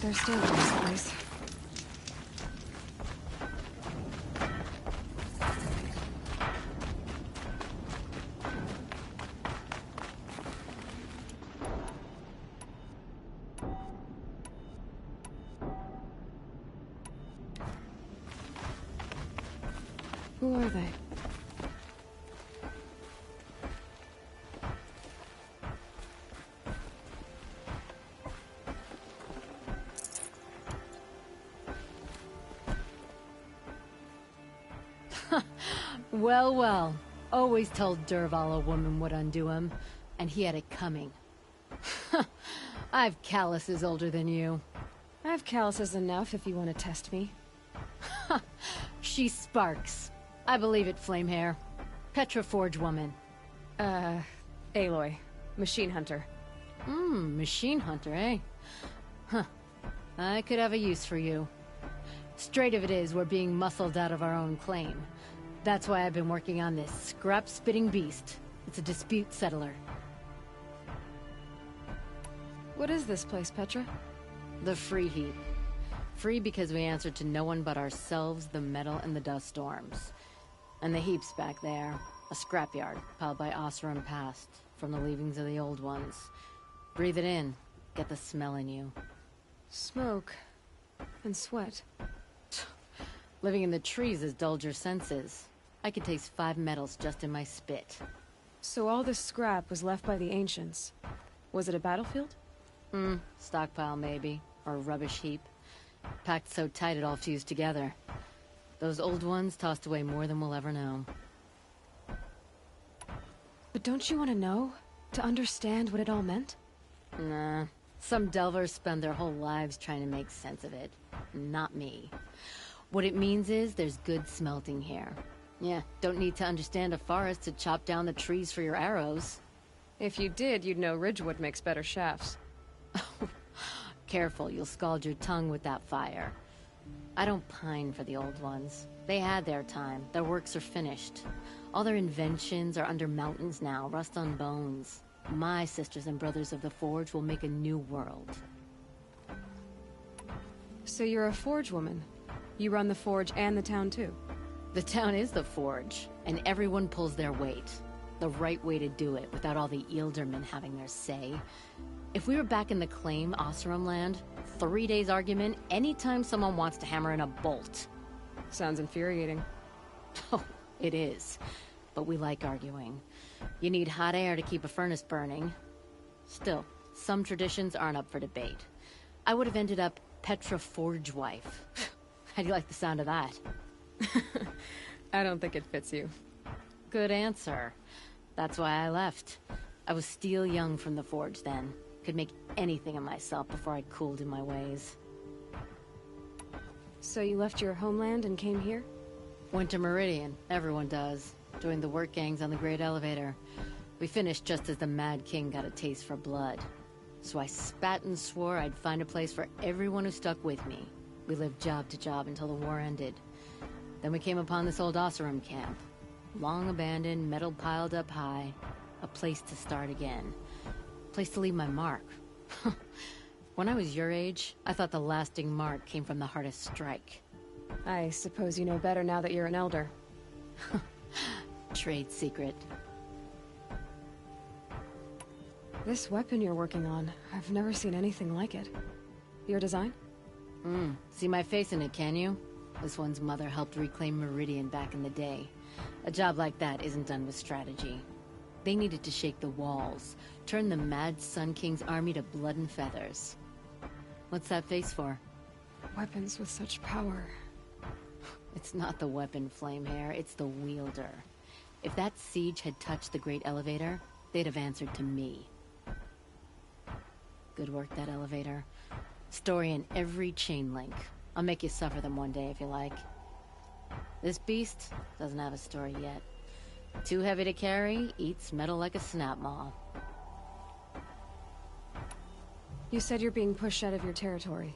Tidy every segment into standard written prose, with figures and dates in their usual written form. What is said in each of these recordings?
There's danger in this place. Who are they? Well, well. Always told Derval a woman would undo him, and he had it coming. I've calluses older than you. I have calluses enough if you want to test me. She sparks. I believe it, Flamehair. Petra Forge woman. Aloy. Machine hunter. Machine hunter, eh? Huh. I could have a use for you. Straight of it is, we're being muscled out of our own claim. That's why I've been working on this scrap-spitting beast. It's a dispute settler. What is this place, Petra? The Free Heap. Free because we answer to no one but ourselves, the metal, and the dust storms. And the heap's back there. A scrapyard, piled by Oseram past, from the leavings of the old ones. Breathe it in. Get the smell in you. Smoke. And sweat. Living in the trees has dulled your senses. I could taste 5 metals just in my spit. So all this scrap was left by the ancients. Was it a battlefield? Stockpile maybe. Or a rubbish heap. Packed so tight it all fused together. Those old ones tossed away more than we'll ever know. But don't you want to know? To understand what it all meant? Nah. Some delvers spend their whole lives trying to make sense of it. Not me. What it means is there's good smelting here. Yeah, don't need to understand a forest to chop down the trees for your arrows. If you did, you'd know Ridgewood makes better shafts. Careful, you'll scald your tongue with that fire. I don't pine for the old ones. They had their time. Their works are finished. All their inventions are under mountains now, rust on bones. My sisters and brothers of the Forge will make a new world. So you're a Forge woman? You run the Forge and the town too? The town is the Forge, and everyone pulls their weight. The right way to do it, without all the Eildermen having their say. If we were back in the claim, Oseram land, 3 days argument anytime someone wants to hammer in a bolt. Sounds infuriating. Oh, it is. But we like arguing. You need hot air to keep a furnace burning. Still, some traditions aren't up for debate. I would have ended up Petra Forge wife. How do you like the sound of that? I don't think it fits you. Good answer. That's why I left. I was steel young from the Forge then. Could make anything of myself before I cooled in my ways. So you left your homeland and came here? Went to Meridian. Everyone does. Joined the work gangs on the Great Elevator. We finished just as the Mad King got a taste for blood. So I spat and swore I'd find a place for everyone who stuck with me. We lived job to job until the war ended. Then we came upon this old Oseram camp. Long abandoned, metal piled up high. A place to start again. A place to leave my mark. When I was your age, I thought the lasting mark came from the hardest strike. I suppose you know better now that you're an elder. Trade secret. This weapon you're working on, I've never seen anything like it. Your design? See my face in it, can you? This one's mother helped reclaim Meridian back in the day. A job like that isn't done with strategy. They needed to shake the walls, turn the Mad Sun King's army to blood and feathers. What's that face for? Weapons with such power. It's not the weapon, Flamehair, it's the wielder. If that siege had touched the Great Elevator, they'd have answered to me. Good work, that elevator. Story in every chain link. I'll make you suffer them one day if you like. This beast doesn't have a story yet. Too heavy to carry, eats metal like a snap maw. You said you're being pushed out of your territory.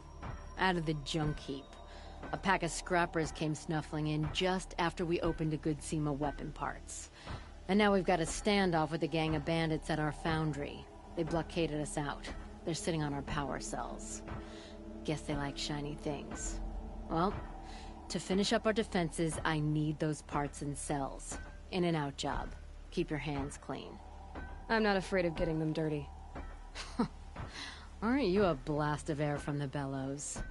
Out of the junk heap. A pack of scrappers came snuffling in just after we opened a good seam of weapon parts. And now we've got a standoff with a gang of bandits at our foundry. They blockaded us out. They're sitting on our power cells. guess they like shiny things. Well, to finish up our defenses, I need those parts and cells. In and out job. Keep your hands clean. I'm not afraid of getting them dirty. Aren't you a blast of air from the bellows?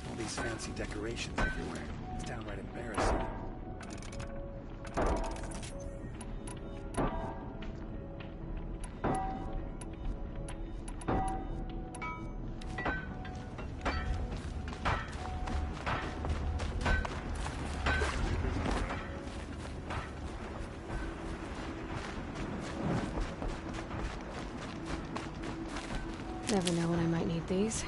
All these fancy decorations everywhere. It's downright embarrassing. Never know when I might need these.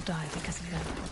die because of them.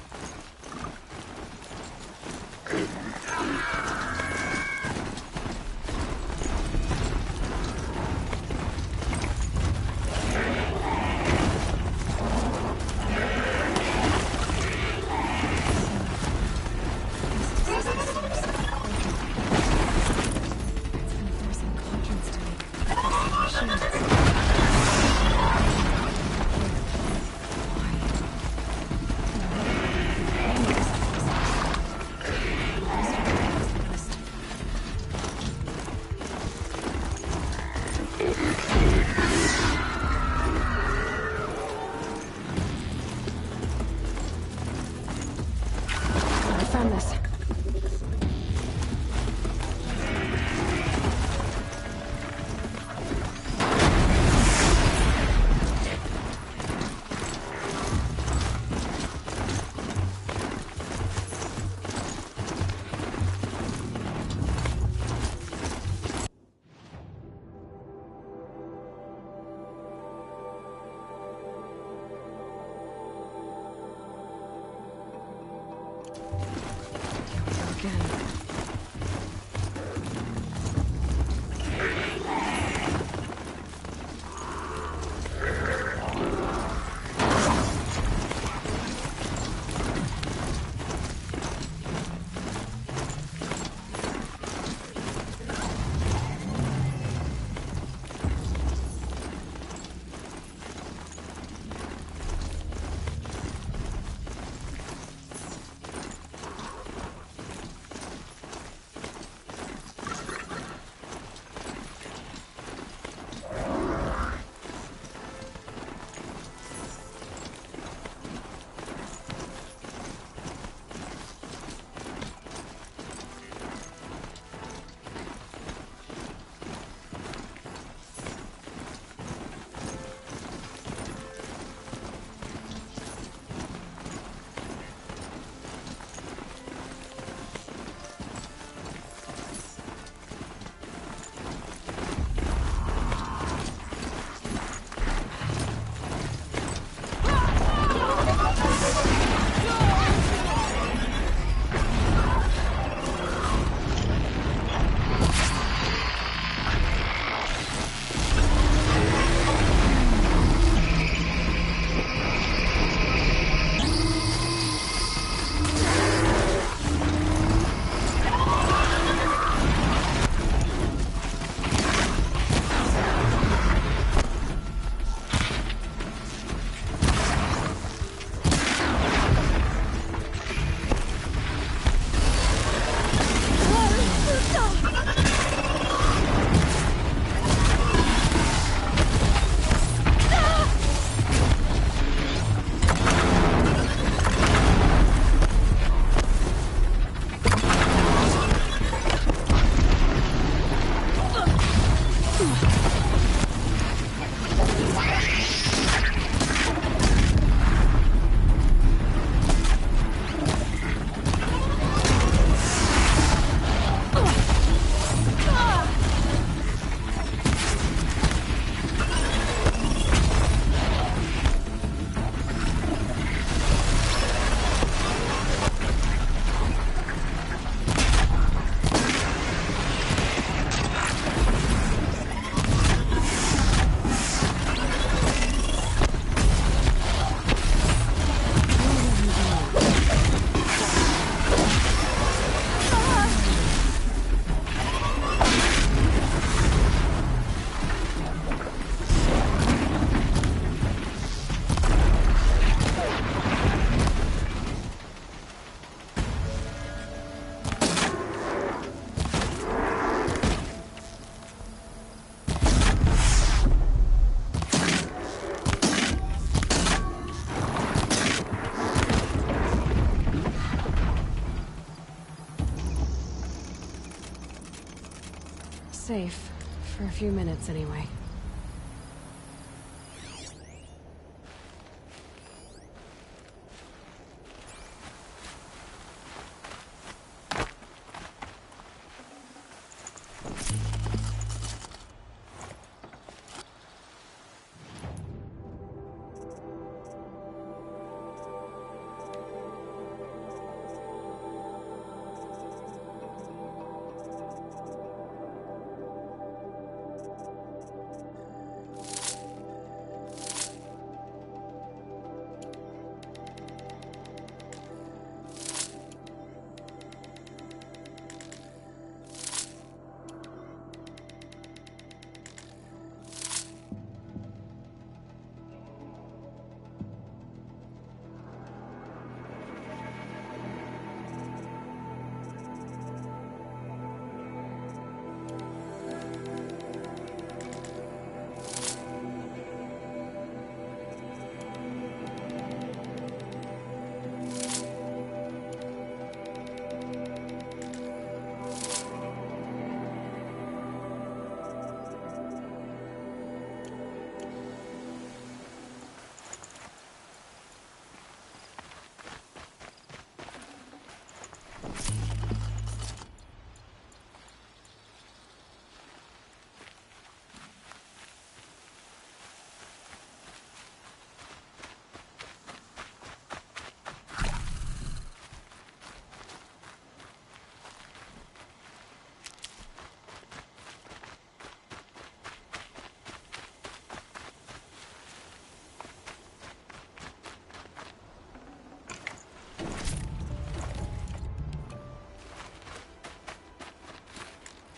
Safe. For a few minutes, anyway.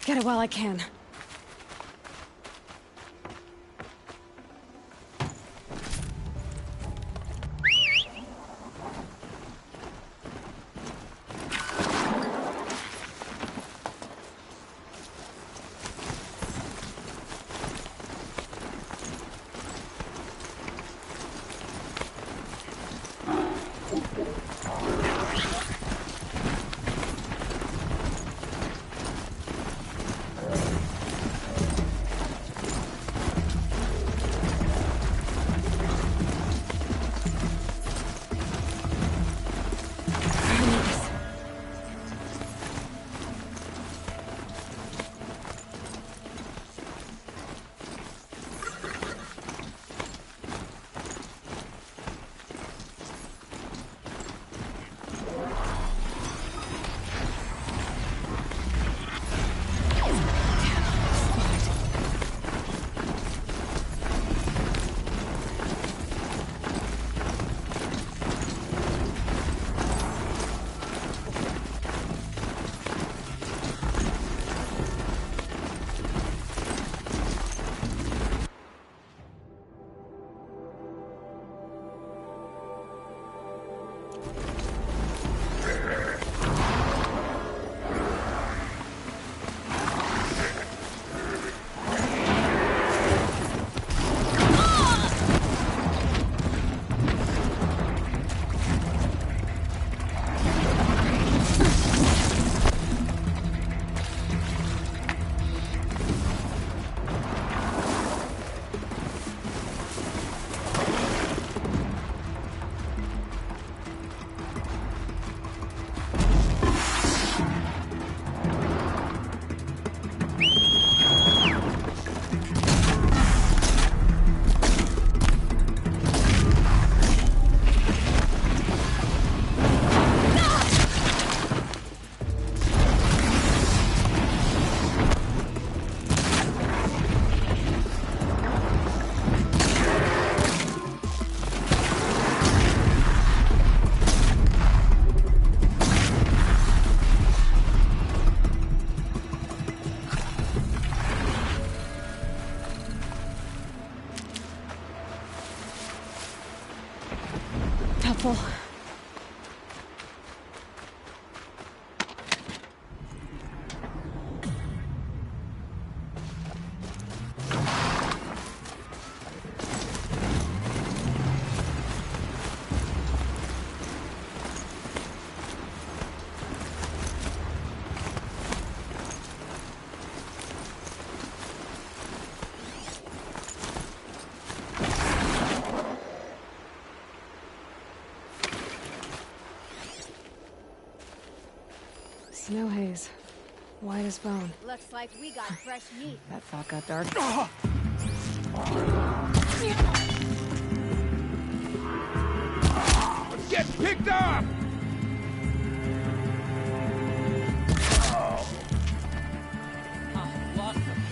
Get it while I can. Helpful. Snow haze. White as bone. Looks like we got fresh meat. That thought got dark. Get picked up! Lost them.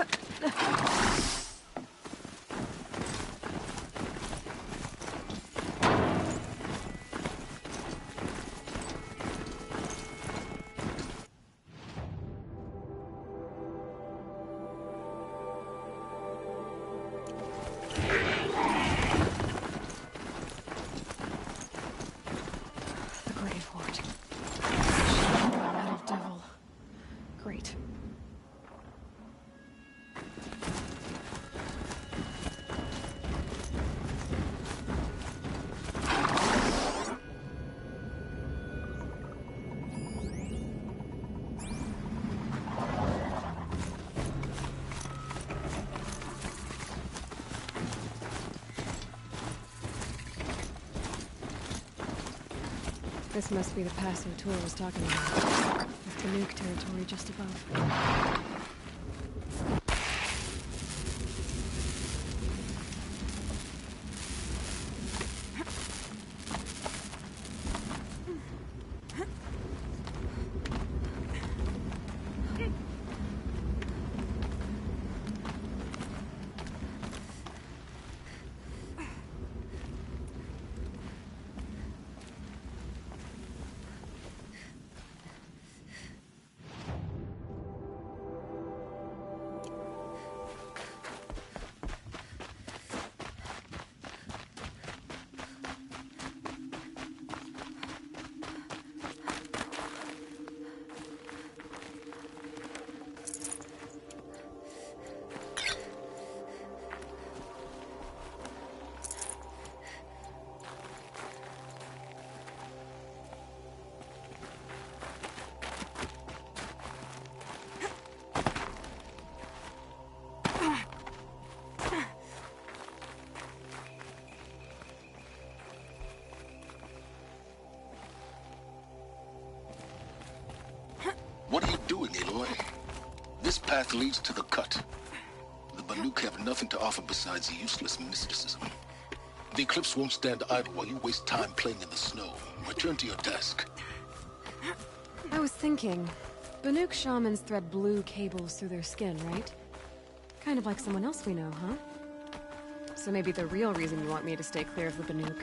The Grave Horde. Metal Devil. Great. This must be the pass O'Toole was talking about. With the nuke territory just above. What are you doing, Aloy? This path leads to the cut. The Banuk have nothing to offer besides useless mysticism. The Eclipse won't stand idle while you waste time playing in the snow. Return to your task. I was thinking, Banuk shamans thread blue cables through their skin, right? Kind of like someone else we know, huh? So maybe the real reason you want me to stay clear of the Banuk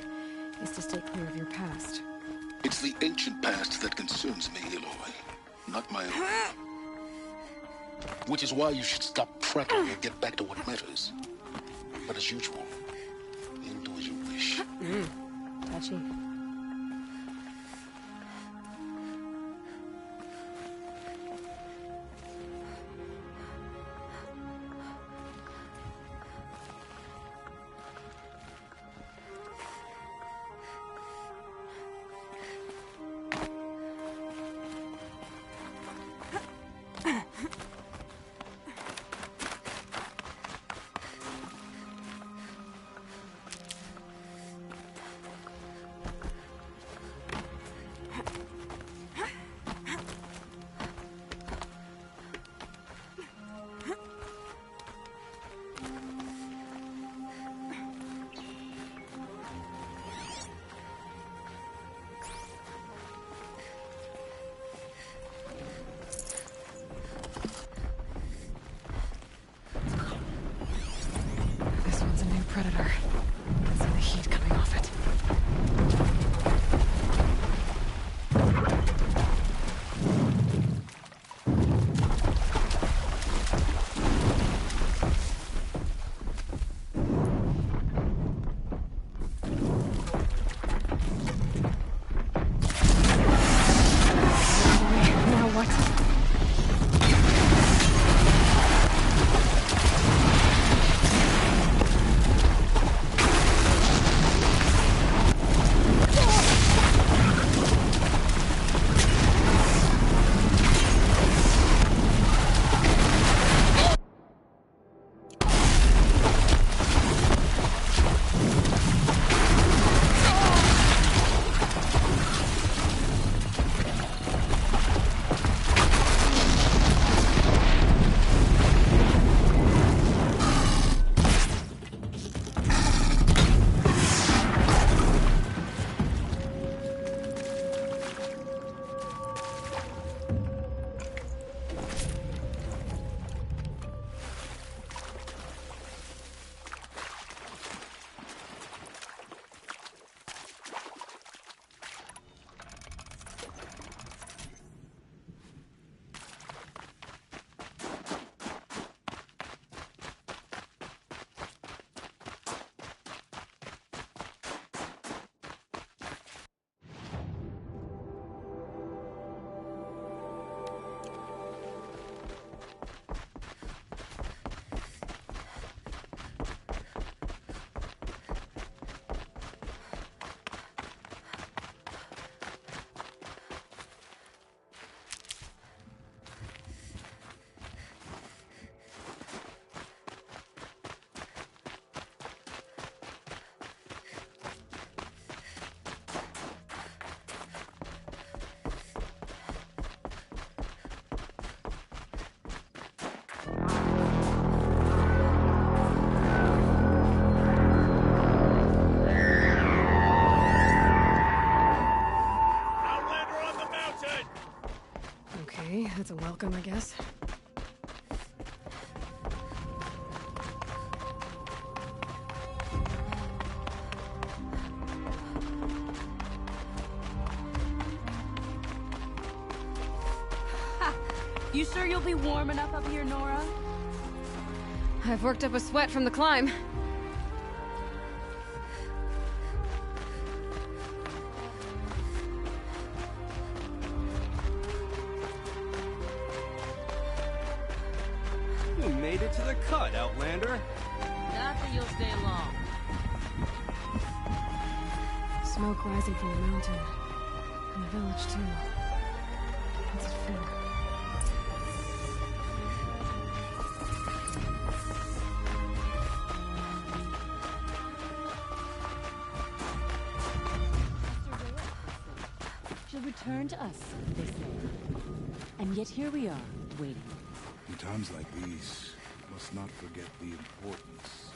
is to stay clear of your past. It's the ancient past that concerns me, Aloy. Not my own. Which is why you should stop prattling and get back to what matters. But as usual, you'll do as you wish. Touchy. This one's a new predator. I can see the heat coming off it. Now what? welcome, I guess. You sure you'll be warm enough up here, Nora? I've worked up a sweat from the climb. You made it to the cut, Outlander. Not that you'll stay long. Smoke rising from the mountain. And the village, too. What's it for? She'll return to us, they say. And yet here we are, waiting. In times like these, we must not forget the importance.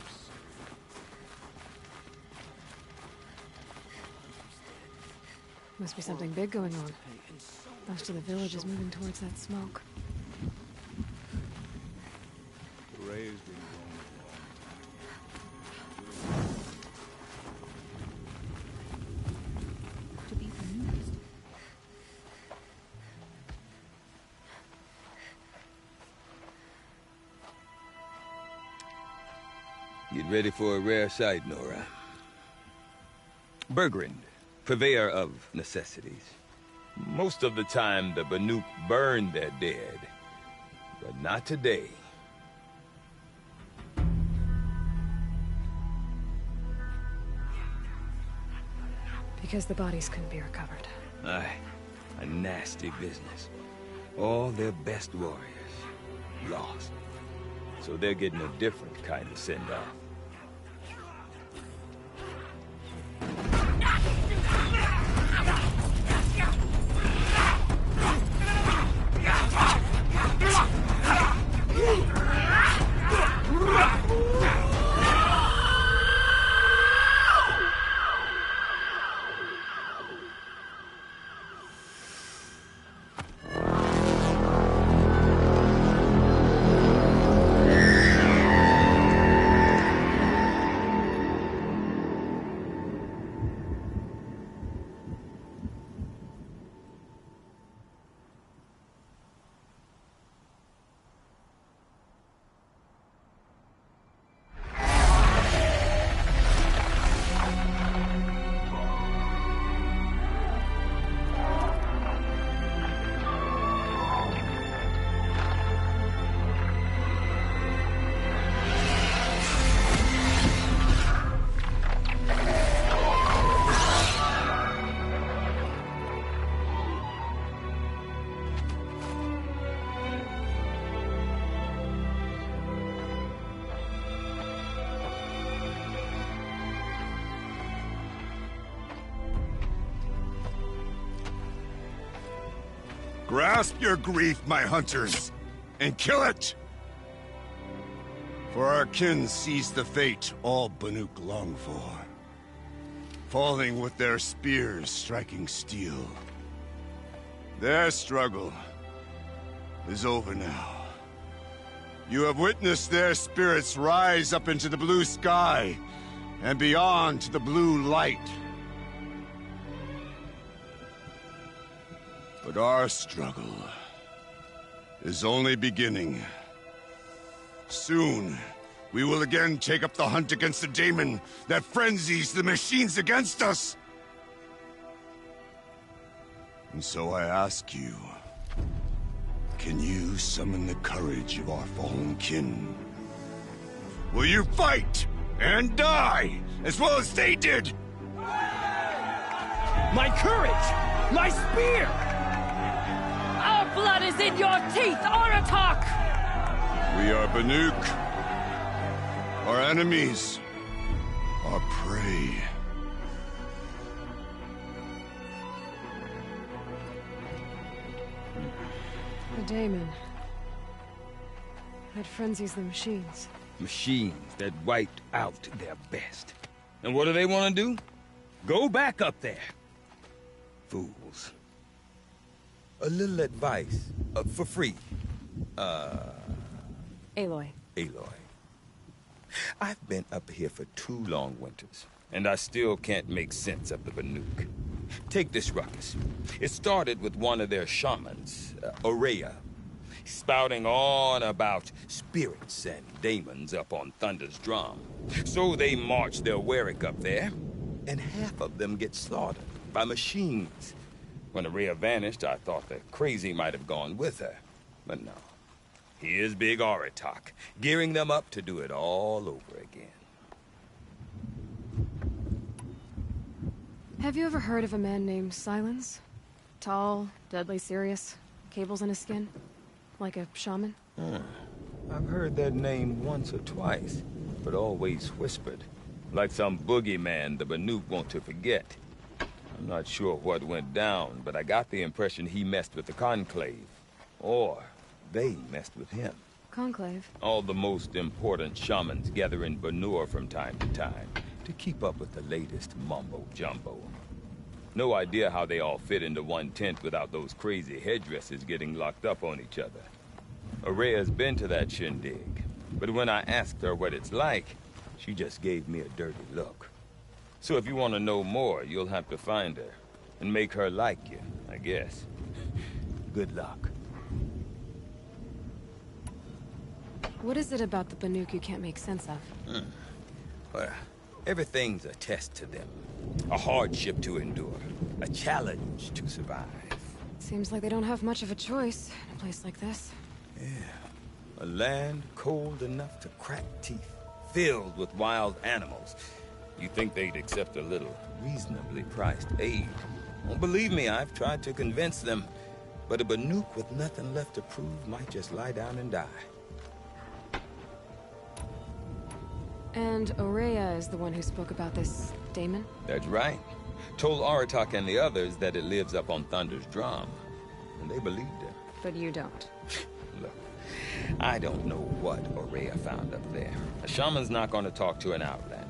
Must be something big going on. Most of the village is moving towards that smoke. The ray has been going To be amused. Get ready for a rare sight, Nora. Bergrand, purveyor of necessities. Most of the time, the Banuk burn their dead. But not today. Because the bodies couldn't be recovered. Aye, a nasty business. All their best warriors lost. So they're getting a different kind of send-off. Grasp your grief, my hunters, and kill it! For our kin sees the fate all Banuk long for. Falling with their spears striking steel. Their struggle is over now. You have witnessed their spirits rise up into the blue sky, and beyond to the blue light. But our struggle is only beginning. Soon, we will again take up the hunt against the daemon that frenzies the machines against us. And so I ask you, can you summon the courage of our fallen kin? Will you fight and die as well as they did? My courage! My spear! Our blood is in your teeth, Oratok! We are Banuk. Our enemies are prey. The daemon. That frenzies the machines. Machines that wiped out their best. And what do they want to do? Go back up there. Fools. A little advice, for free. Aloy. Aloy. I've been up here for 2 long winters, and I still can't make sense of the Banuk. Take this ruckus. It started with one of their shamans, Aurea, spouting on about spirits and demons up on Thunder's drum. So they march their Warwick up there, and half of them get slaughtered by machines. When Aurea vanished, I thought the crazy might have gone with her, but no. Here's Big Aratak, gearing them up to do it all over again. Have you ever heard of a man named Silence? Tall, deadly serious, cables in his skin? Like a shaman? I've heard that name once or twice, but always whispered. Like some boogeyman the Banuk want to forget. I'm not sure what went down, but I got the impression he messed with the Conclave. Or they messed with him. Conclave? All the most important shamans gather in Banur from time to time to keep up with the latest mumbo-jumbo. No idea how they all fit into one tent without those crazy headdresses getting locked up on each other. Aurea's been to that shindig, but when I asked her what it's like, she just gave me a dirty look. So if you want to know more, you'll have to find her and make her like you, I guess. Good luck. What is it about the Banuk you can't make sense of? Well, everything's a test to them. A hardship to endure. A challenge to survive. Seems like they don't have much of a choice in a place like this. A land cold enough to crack teeth, filled with wild animals. You'd think they'd accept a little reasonably priced aid. Well, believe me, I've tried to convince them. But a Banuk with nothing left to prove might just lie down and die. And Aurea is the one who spoke about this daemon? That's right. Told Aratak and the others that it lives up on Thunder's drum. And they believed her. But you don't. Look, I don't know what Aurea found up there. A shaman's not going to talk to an outlander.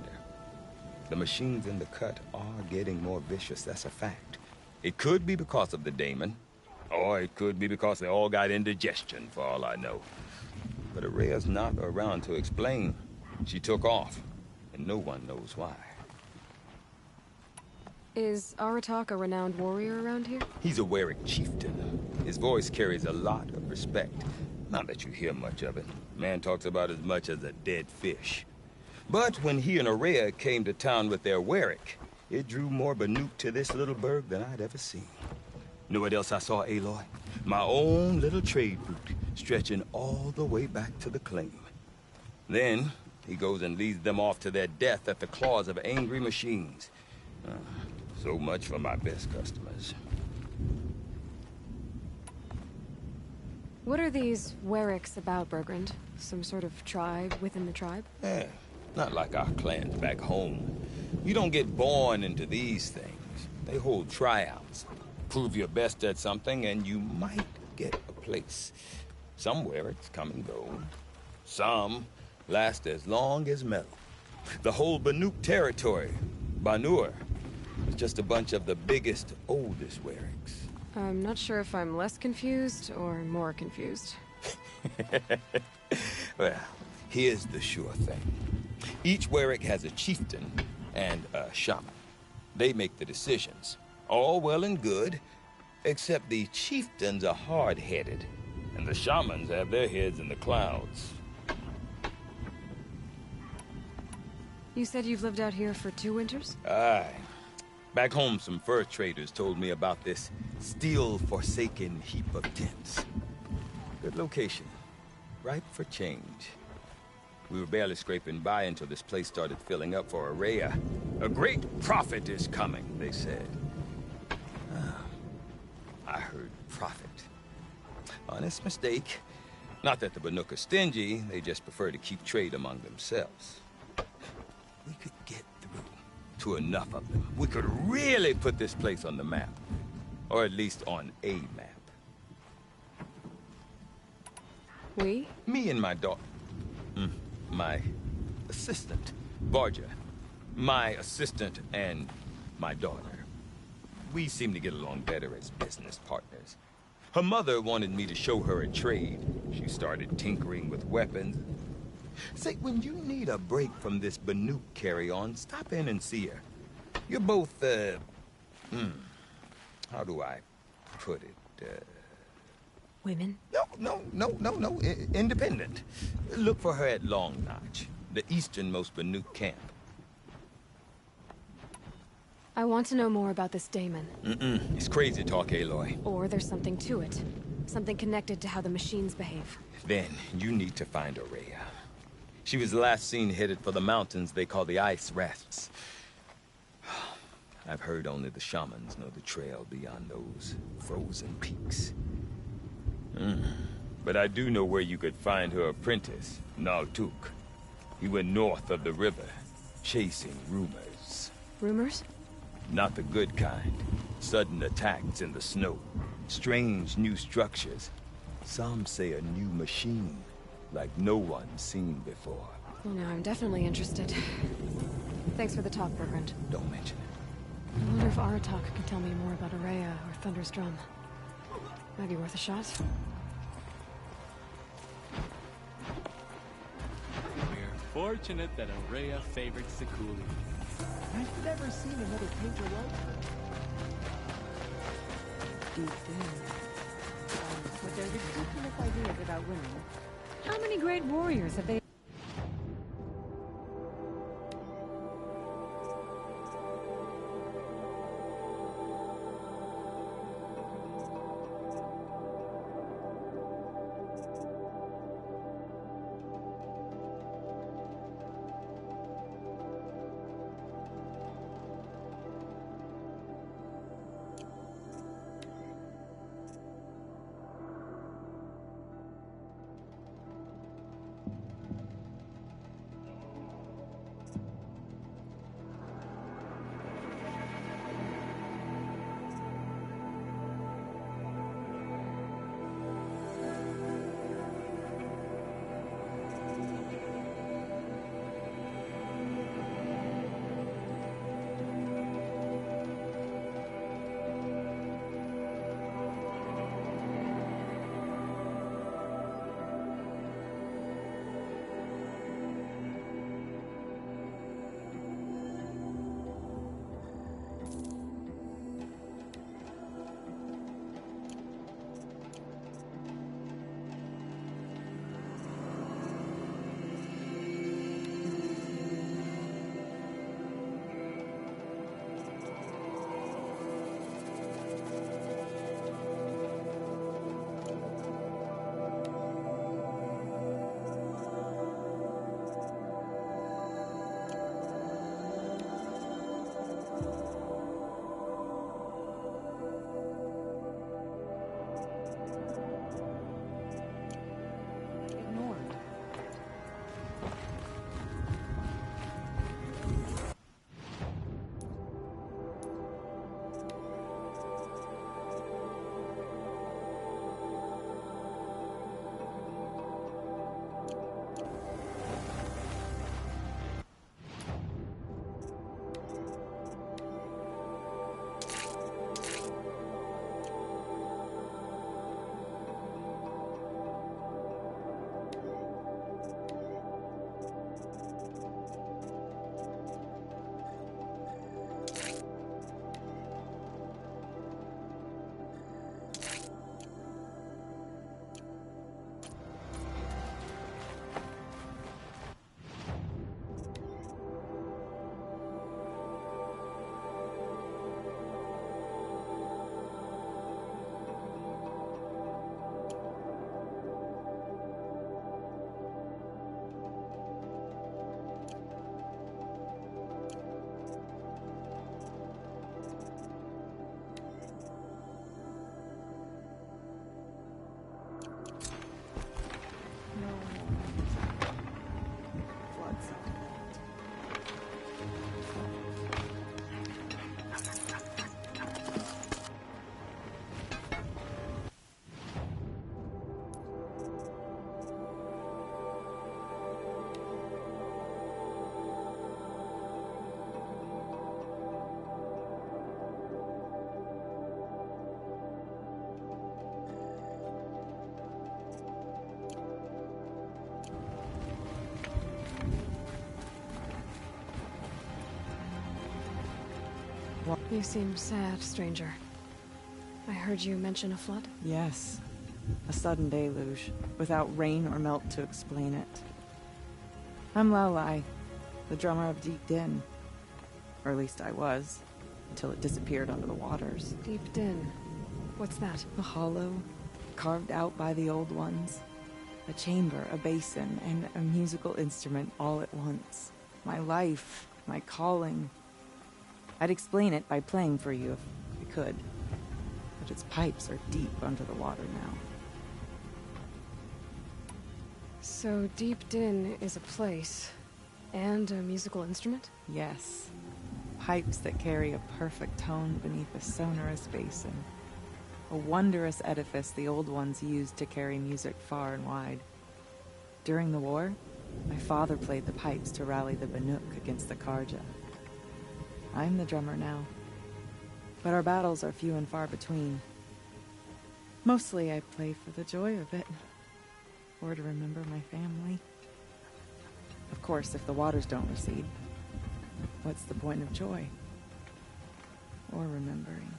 The machines in the cut are getting more vicious, that's a fact. It could be because of the daemon, or it could be because they all got indigestion, for all I know. But Aurea's not around to explain. She took off, and no one knows why. Is Aratak a renowned warrior around here? He's a Warwick chieftain. His voice carries a lot of respect. Not that you hear much of it. Man talks about as much as a dead fish. But when he and Aurea came to town with their Warwick, it drew more Banuk to this little burg than I'd ever seen. Know what else I saw, Aloy? My own little trade route, stretching all the way back to the claim. Then, he goes and leads them off to their death at the claws of angry machines. So much for my best customers. What are these Warwicks about, Bergrand? Some sort of tribe within the tribe? Yeah, not like our clans back home. You don't get born into these things. They hold tryouts. Prove your best at something and you might get a place. Some Warwicks come and go. Some last as long as metal. The whole Banuk territory, Banur, is just a bunch of the biggest, oldest Warwicks. I'm not sure if I'm less confused or more confused. Well, here's the sure thing. Each Warwick has a chieftain and a shaman. They make the decisions. All well and good, except the chieftains are hard-headed, and the shamans have their heads in the clouds. You said you've lived out here for 2 winters? Aye. Back home, some fur traders told me about this steel-forsaken heap of tents. Good location. Ripe for change. We were barely scraping by until this place started filling up for Aurea. A great prophet is coming, they said. I heard prophet. Honest mistake. Not that the Banuk are stingy, they just prefer to keep trade among themselves. We could get through to enough of them. We could really put this place on the map. Or at least on a map. We? Me and my daughter. My assistant, Barja. My assistant and my daughter. We seem to get along better as business partners. Her mother wanted me to show her a trade. She started tinkering with weapons. Say, when you need a break from this Banuk carry-on, stop in and see her. You're both, how do I put it, Women? No, independent. Look for her at Long Notch, the easternmost Banuk camp. I want to know more about this Damon. It's crazy talk, Aloy. Or there's something to it. Something connected to how the machines behave. Then, you need to find Aurea. She was last seen headed for the mountains they call the Ice Rafts. I've heard only the shamans know the trail beyond those frozen peaks. But I do know where you could find her apprentice, Naltuk. He went north of the river, chasing rumors. Rumors? Not the good kind. Sudden attacks in the snow. Strange new structures. Some say a new machine, like no one's seen before. Well, now I'm definitely interested. Thanks for the talk, Bergrand. Don't mention it. I wonder if Aratak can tell me more about Aurea or Thunder's Drum. Might be worth a shot. We're fortunate that Aurea favored Sekuli. I've never seen another painter like her. Deep down. With their ridiculous ideas about women, how many great warriors have they... You seem sad, stranger. I heard you mention a flood? Yes. A sudden deluge, without rain or melt to explain it. I'm Lalai, the drummer of Deep Din. Or at least I was, until it disappeared under the waters. Deep Din. What's that? A hollow, carved out by the old ones. A chamber, a basin, and a musical instrument all at once. My life, my calling. I'd explain it by playing for you if we could. But its pipes are deep under the water now. So Deep Din is a place, and a musical instrument? Yes. Pipes that carry a perfect tone beneath a sonorous basin. A wondrous edifice the old ones used to carry music far and wide. During the war, my father played the pipes to rally the Banuk against the Karja. I'm the drummer now. But our battles are few and far between. Mostly I play for the joy of it. Or to remember my family. Of course, if the waters don't recede, what's the point of joy? Or remembering?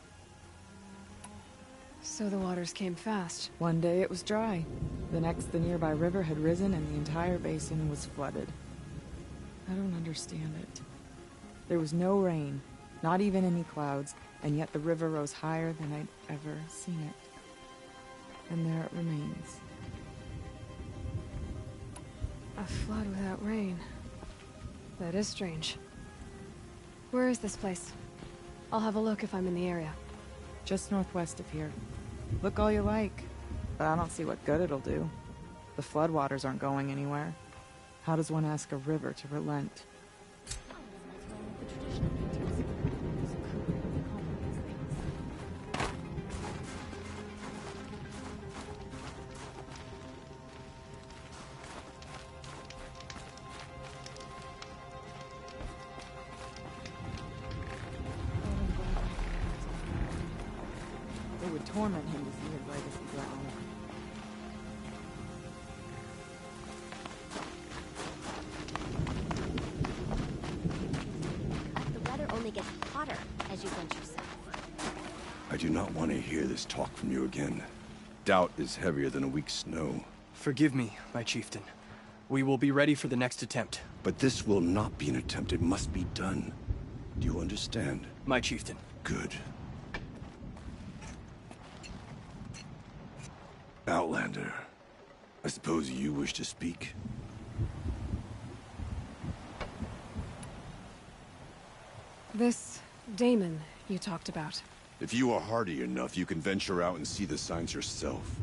So the waters came fast. One day it was dry. The next, the nearby river had risen and the entire basin was flooded. I don't understand it. There was no rain, not even any clouds, and yet the river rose higher than I'd ever seen it. And there it remains. A flood without rain. That is strange. Where is this place? I'll have a look if I'm in the area. Just northwest of here. Look all you like, but I don't see what good it'll do. The floodwaters aren't going anywhere. How does one ask a river to relent? It would torment him to see his legacy drown. The weather only gets hotter as you venture south. I do not want to hear this talk from you again. Doubt is heavier than a week's snow. Forgive me, my chieftain. We will be ready for the next attempt. But this will not be an attempt. It must be done. Do you understand? My chieftain. Good. Outlander, I suppose you wish to speak? This Damon you talked about. If you are hardy enough, you can venture out and see the signs yourself.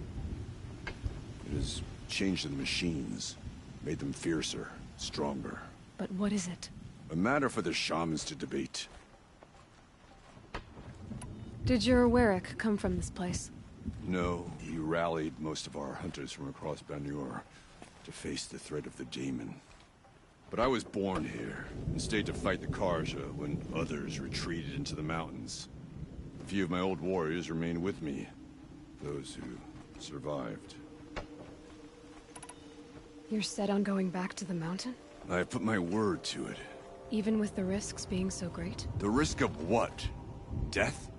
It has changed the machines, made them fiercer, stronger. But what is it? A matter for the shamans to debate. Did your Warwick come from this place? No, we rallied most of our hunters from across Banur to face the threat of the Daemon. But I was born here, and stayed to fight the Karja when others retreated into the mountains. A few of my old warriors remained with me, those who survived. You're set on going back to the mountain? I have put my word to it. Even with the risks being so great? The risk of what? Death?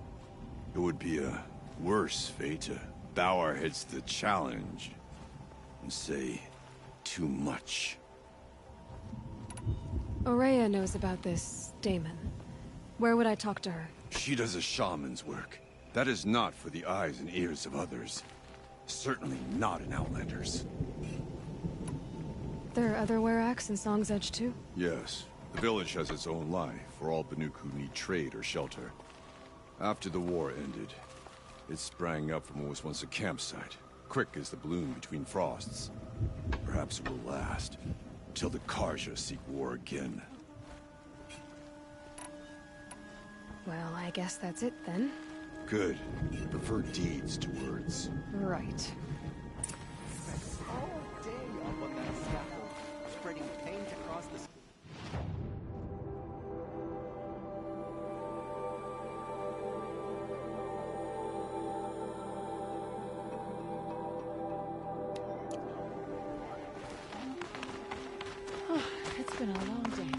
It would be a worse fate to bow our heads to the challenge and say too much. Aurea knows about this Damon. Where would I talk to her? She does a shaman's work. That is not for the eyes and ears of others. Certainly not an Outlander's. There are other Weraks in Song's Edge too? Yes. The village has its own life for all Banuk who need trade or shelter. After the war ended, it sprang up from what was once a campsite, quick as the bloom between frosts. Perhaps it will last, until the Karja seek war again. Well, I guess that's it then. Good. I prefer deeds to words. Right. All day up on that scaffold, spreading paint across the... It's been a long day.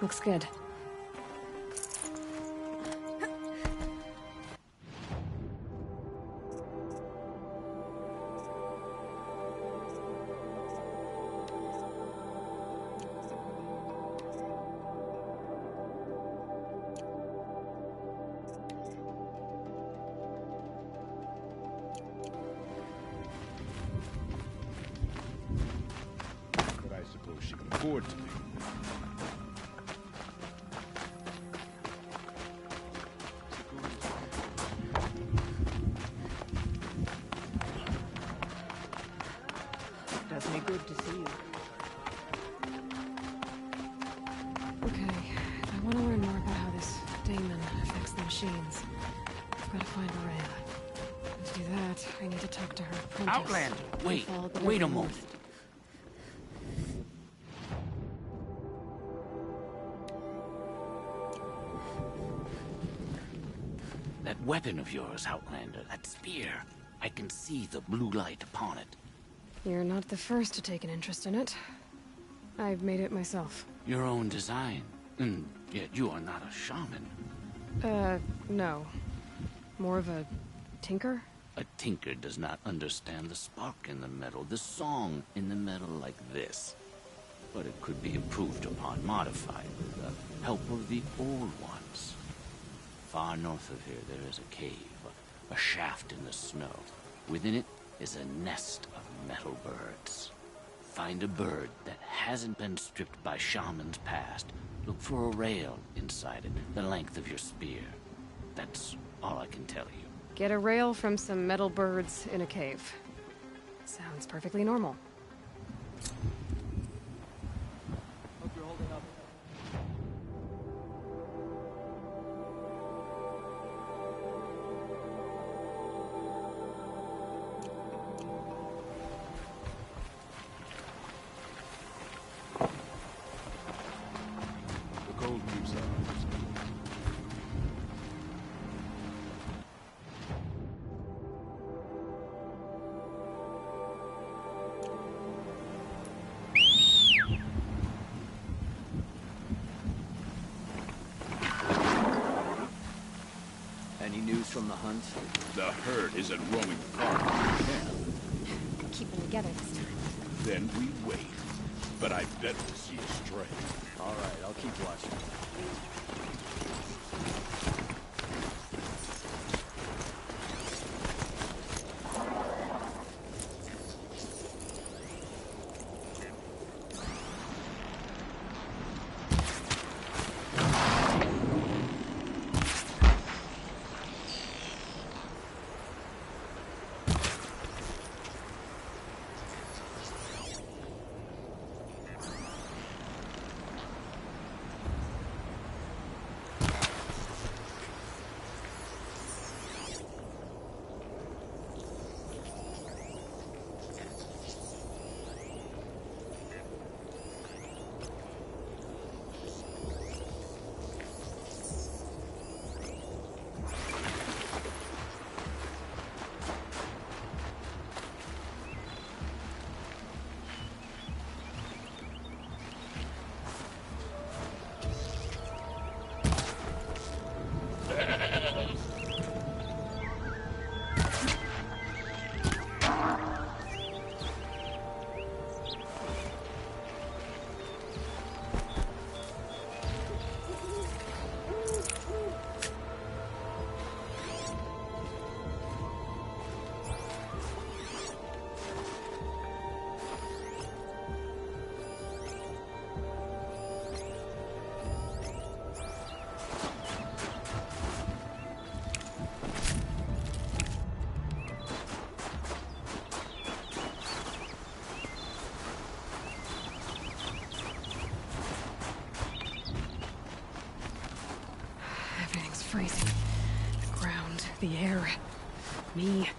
Looks good. But I suppose she can afford to be. Does me good to see you. Okay, if I want to learn more about how this daemon affects the machines, I've got to find Araya. To do that, I need to talk to her apprentice. Outlander, wait, Follow the wait a river moment. north. That weapon of yours, Outlander, that spear. I can see the blue light upon it. You're not the first to take an interest in it. I've made it myself. Your own design. And yet you are not a shaman. No. More of a tinker? A tinker does not understand the spark in the metal, the song in the metal like this. But it could be improved upon, modified with the help of the old ones. Far north of here there is a cave, a shaft in the snow. Within it is a nest of metal birds. Find a bird that hasn't been stripped by shamans past. Look for a rail inside it, the length of your spear. That's all I can tell you. Get a rail from some metal birds in a cave. Sounds perfectly normal. Hope you're holding up. The cold keeps up. Any news from the hunt? The herd isn't roaming far from the camp. Keep them together this time. Then we wait. But I bet we'll see a stray. All right, I'll keep watching. Everything's freezing. The ground, the air, me.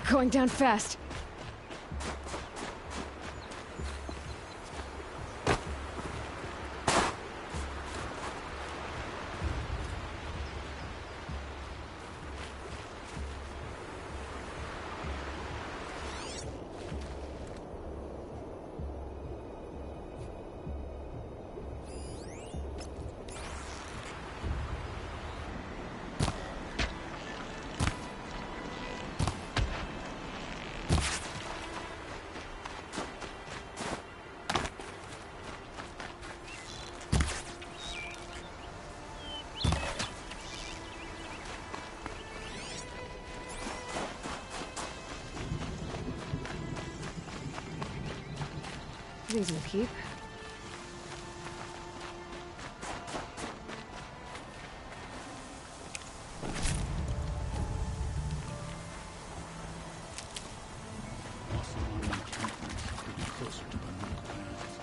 Going down fast. These will keep. Closer to Banuk Pass.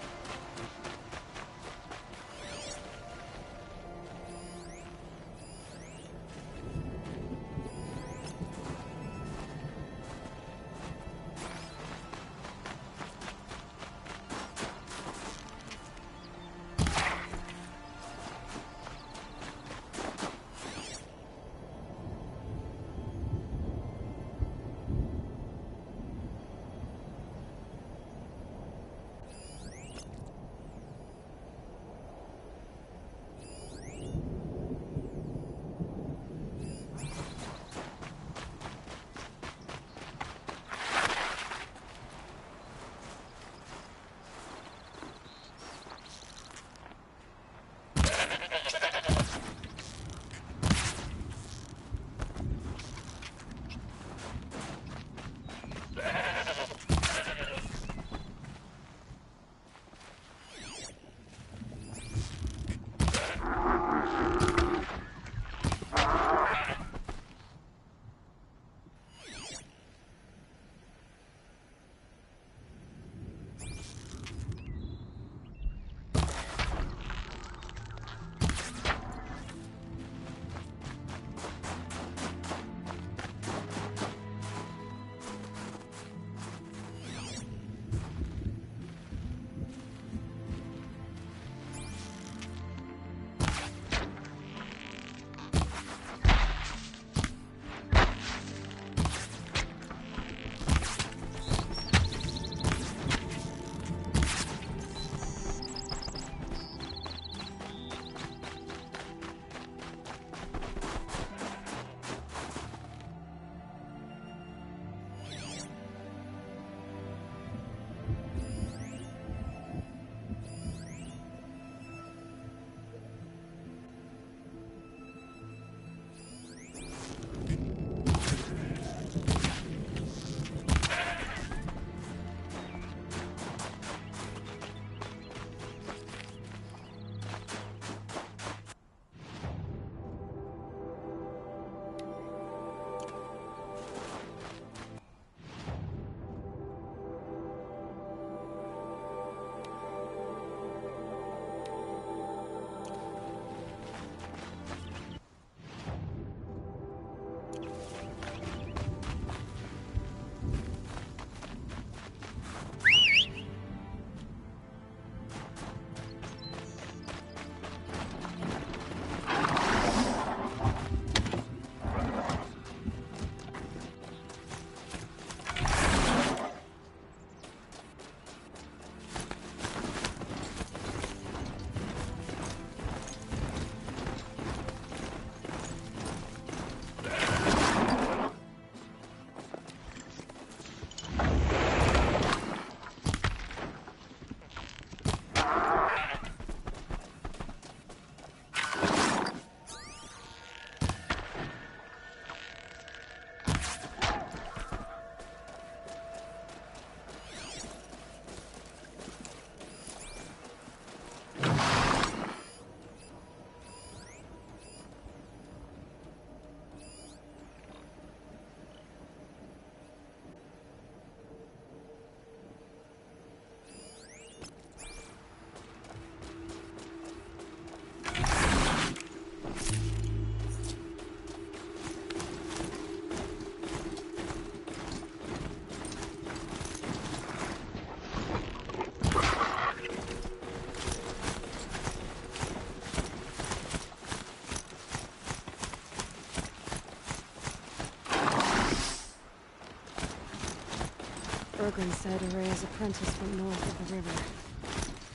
Berglund said Araya's apprentice went north of the river.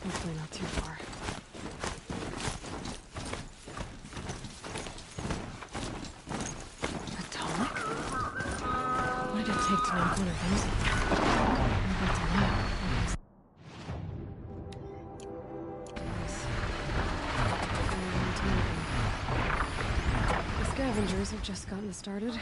Hopefully not too far. A tonic? What did it take to knock one of those out? I'm about to know. The scavengers have just gotten started.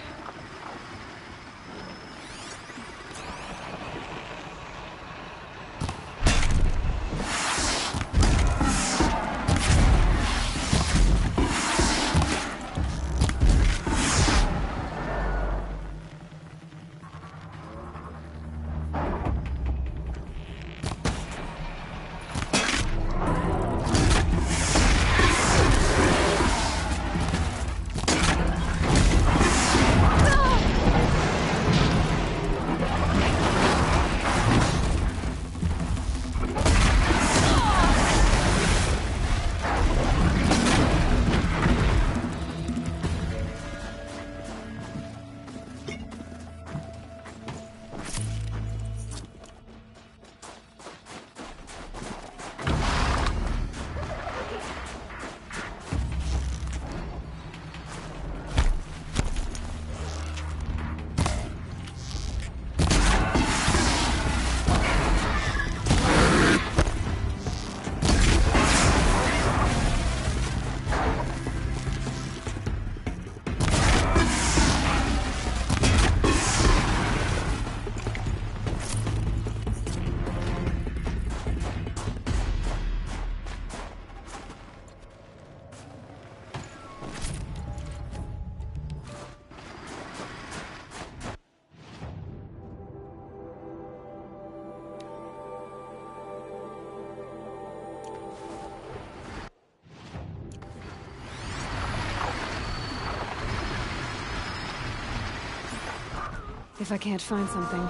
If I can't find something,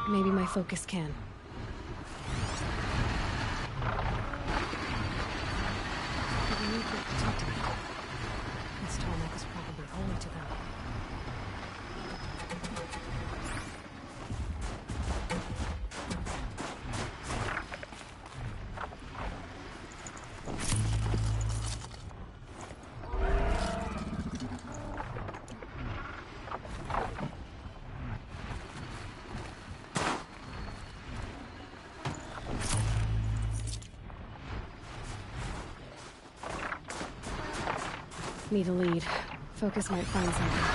maybe my focus can. The need to protect me. This tonic is probably holy to them. Need a lead. Focus might find something.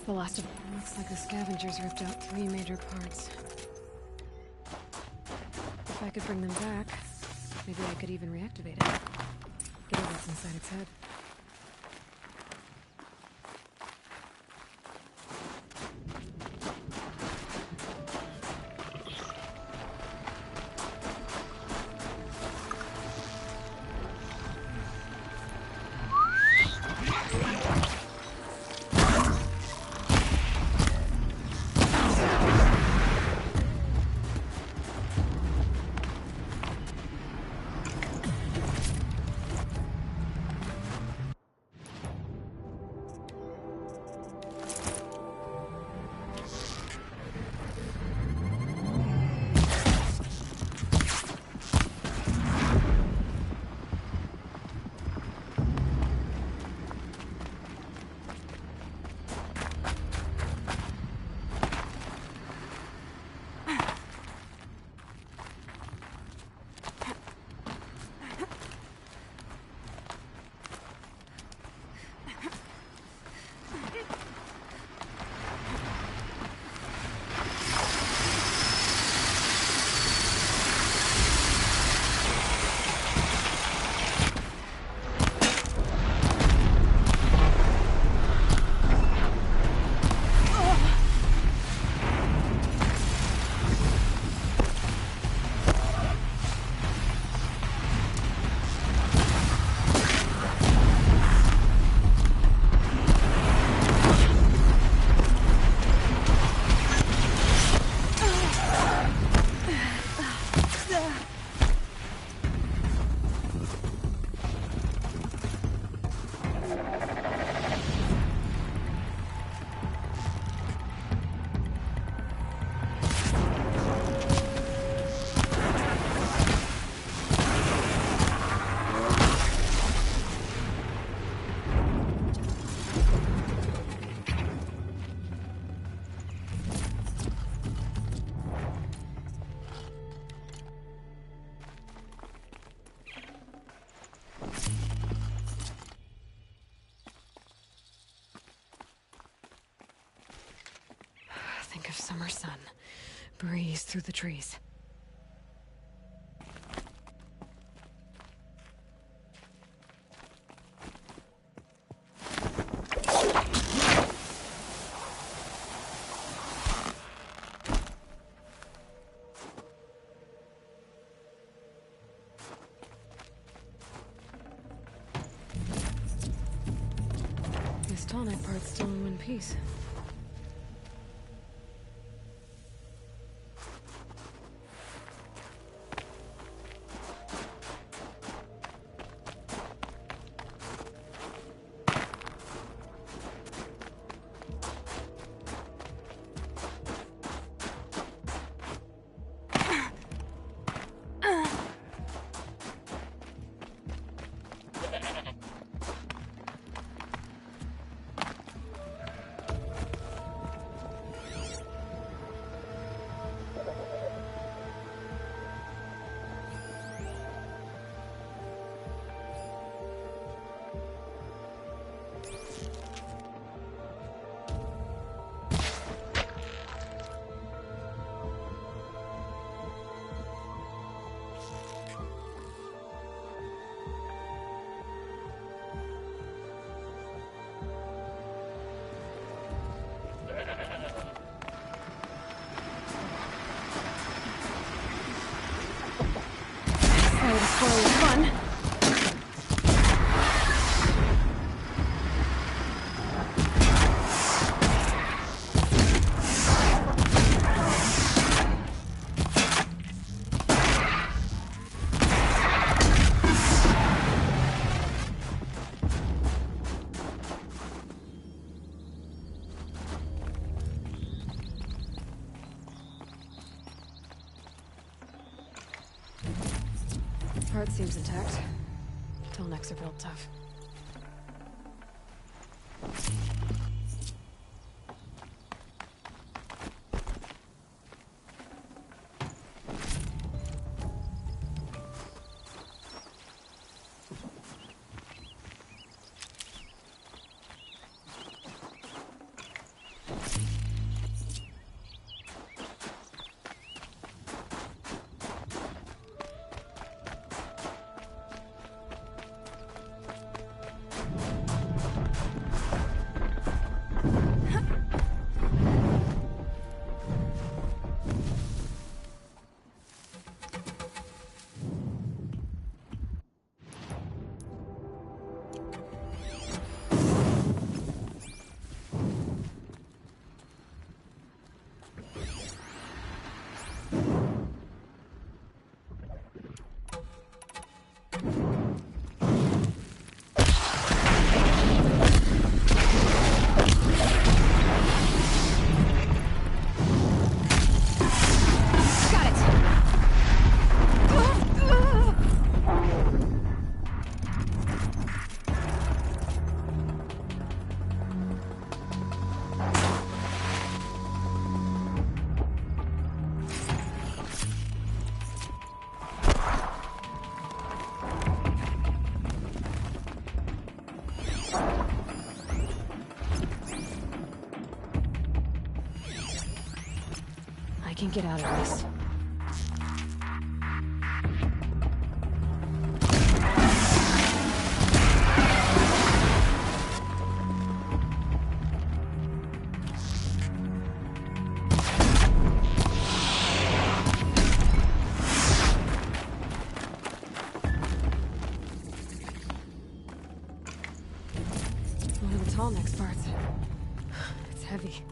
The last of them. Looks like the scavengers ripped out 3 major parts. If I could bring them back, maybe I could even reactivate it. Get what's inside its head. Think of summer sun. Breeze through the trees. This tonic part's still in one piece. Sorry to spoil your fun. Part seems intact. Tallnecks are built tough. I can get out of this. One of the Tallnecks parts. It's heavy.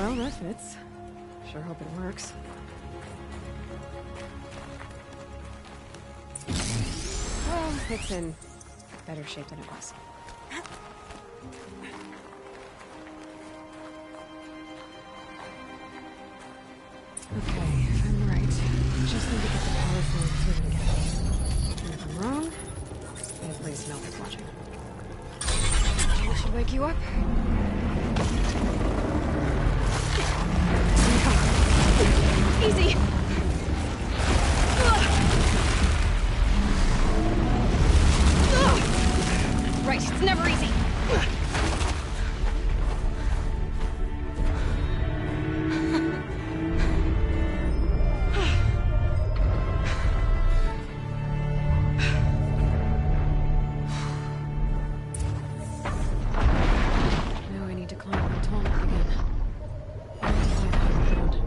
Well, that fits. Sure hope it works. Well, it's in better shape than it was. Okay, if I'm right, just need to get the power flowing through it again. And if I'm wrong, then please nobody's watching. I should wake you up. Easy! Right, it's never easy. Now I need to climb the tall neck again. I need to find higher ground.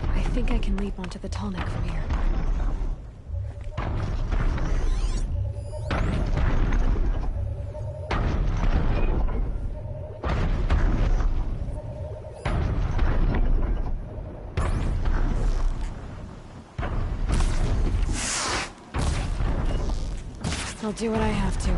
I think I can leap onto the tall neck from here. I'll do what I have to.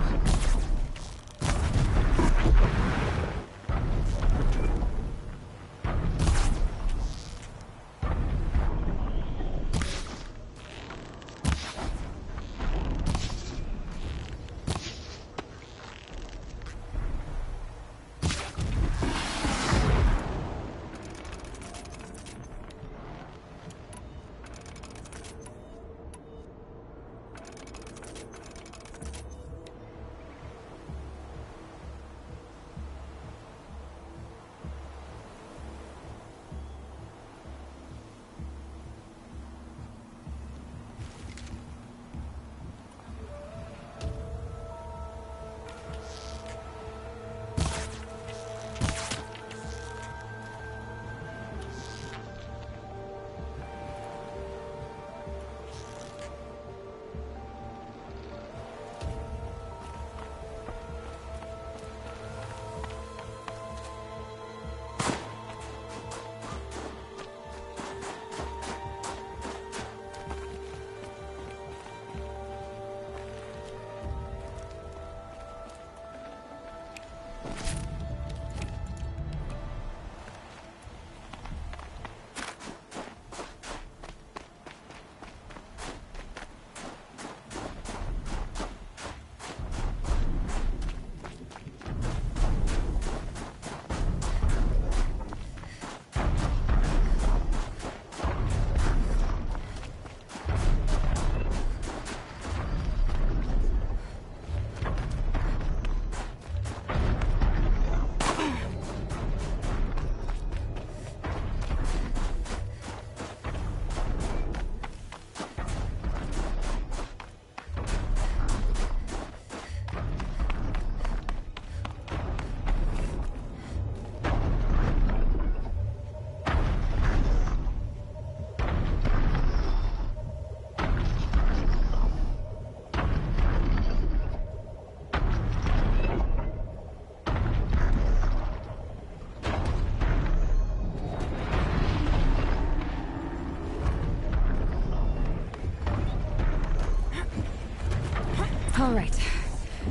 All right.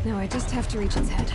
Now I just have to reach its head.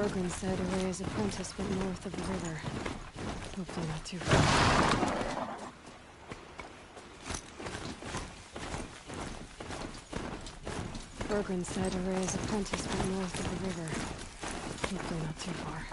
Bergren said Araya's apprentice went north of the river. Hopefully not too far. Bergren said Araya's apprentice went north of the river. Hopefully not too far.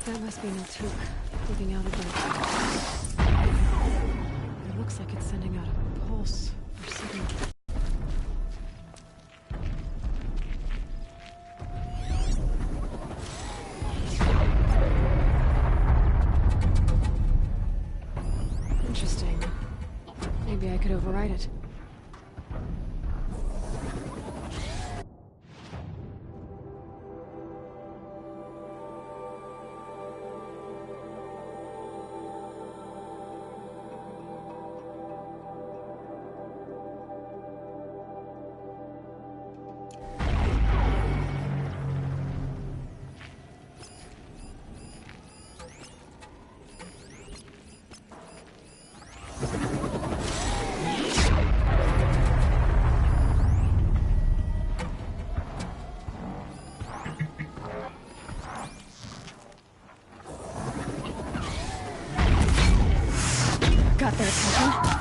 That must be Talasup, digging out again. It looks like it's sending out a pulse or signal. Interesting. Maybe I could override it. Got their attention.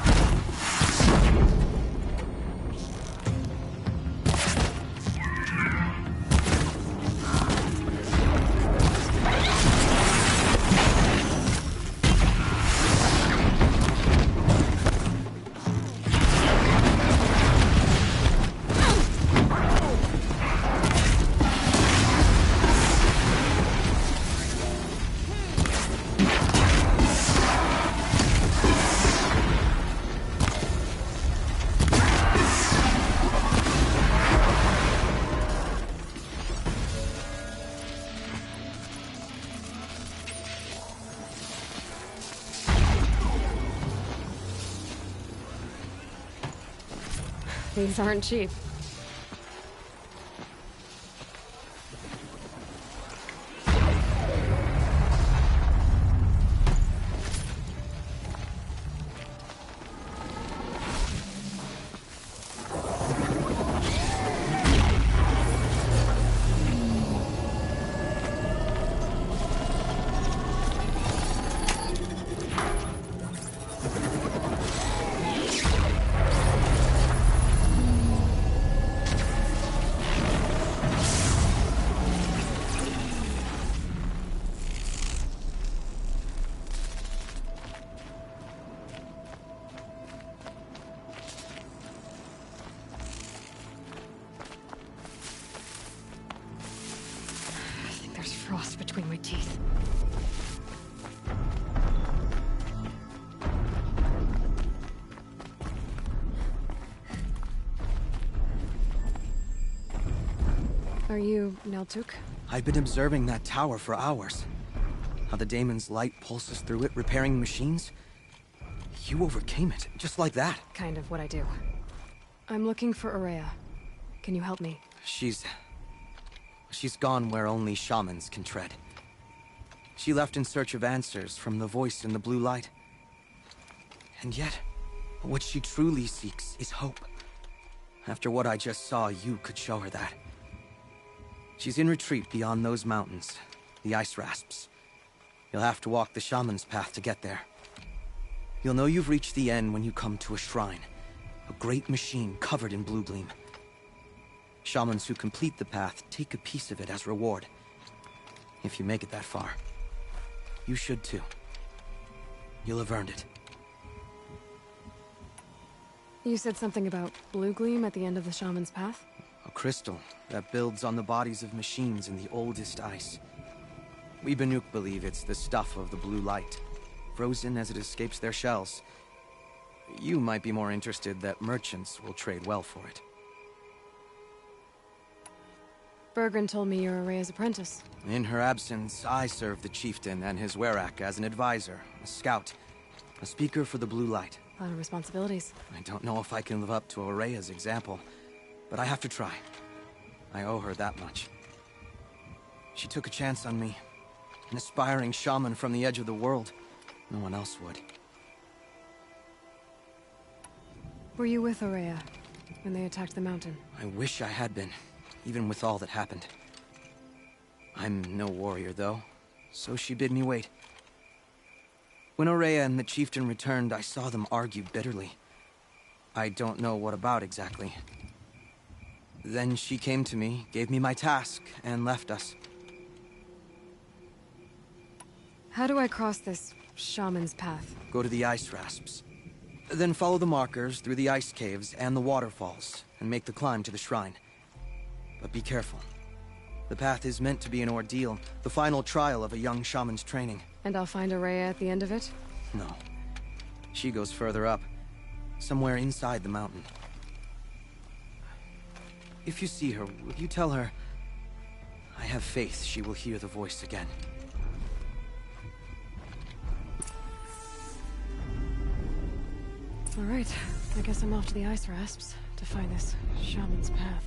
These aren't cheap. Frost between my teeth. Are you Talasup? I've been observing that tower for hours. How the daemon's light pulses through it, repairing machines. You overcame it, just like that. Kind of what I do. I'm looking for Araya. Can you help me? She's gone where only shamans can tread. She left in search of answers from the voice in the blue light. And yet, what she truly seeks is hope. After what I just saw, you could show her that. She's in retreat beyond those mountains, the ice rasps. You'll have to walk the shaman's path to get there. You'll know you've reached the end when you come to a shrine, a great machine covered in blue gleam. Shamans who complete the path take a piece of it as reward. If you make it that far, you should too. You'll have earned it. You said something about blue gleam at the end of the shaman's path? A crystal that builds on the bodies of machines in the oldest ice. We Banuk believe it's the stuff of the blue light, frozen as it escapes their shells. You might be more interested that merchants will trade well for it. Bergren told me you're Araya's apprentice. In her absence, I serve the chieftain and his werak as an advisor, a scout, a speaker for the blue light. A lot of responsibilities. I don't know if I can live up to Araya's example, but I have to try. I owe her that much. She took a chance on me. An aspiring shaman from the edge of the world. No one else would. Were you with Araya when they attacked the mountain? I wish I had been, even with all that happened. I'm no warrior, though, so she bid me wait. When Araya and the chieftain returned, I saw them argue bitterly. I don't know what about exactly. Then she came to me, gave me my task, and left us. How do I cross this shaman's path? Go to the ice rasps. Then follow the markers through the ice caves and the waterfalls, and make the climb to the shrine. But be careful. The path is meant to be an ordeal, the final trial of a young shaman's training. And I'll find Araya at the end of it? No. She goes further up, somewhere inside the mountain. If you see her, will you tell her... I have faith she will hear the voice again. All right, I guess I'm off to the ice rasps to find this shaman's path.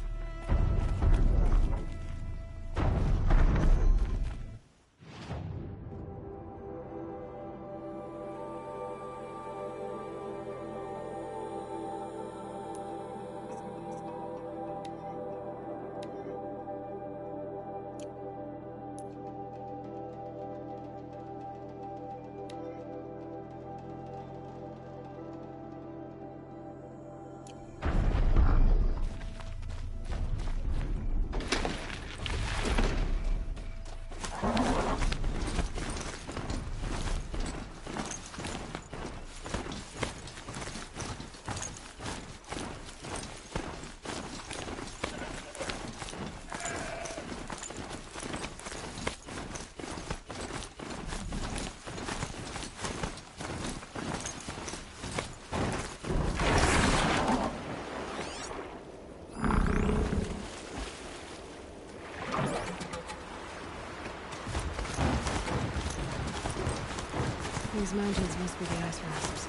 These mountains must be the ice rasps.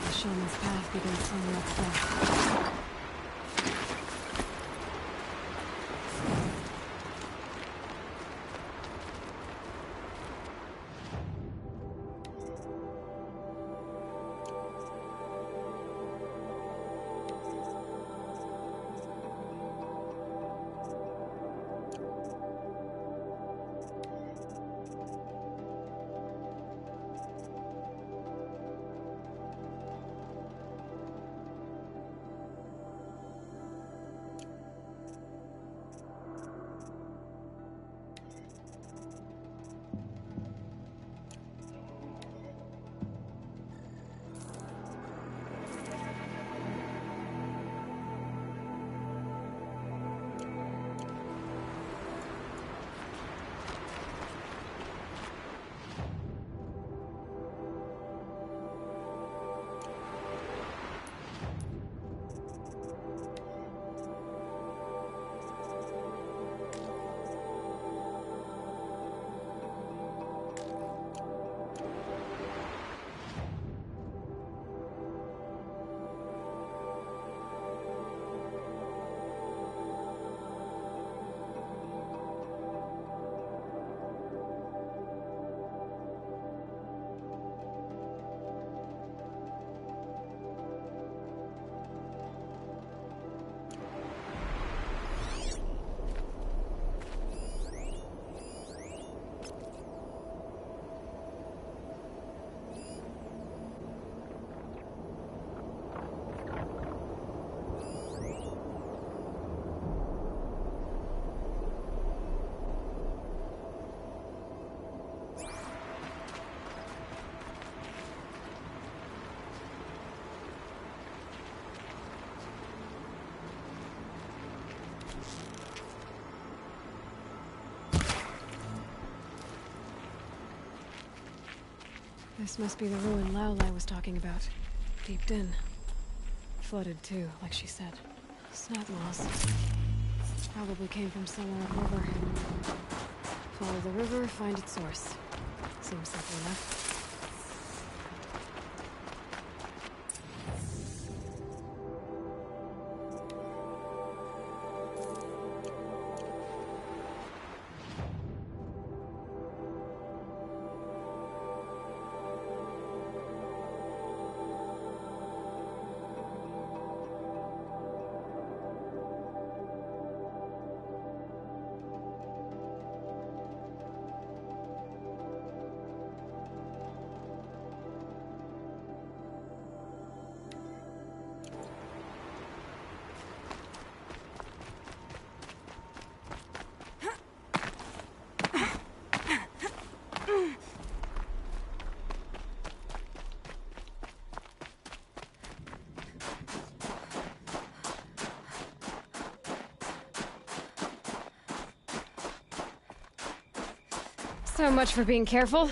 The shaman's path begins somewhere up there. This must be the ruin Laolai was talking about. Deeped in. Flooded too, like she said. Snot moss. Probably came from somewhere upriver. Follow the river, find its source. Seems simple enough. So much for being careful.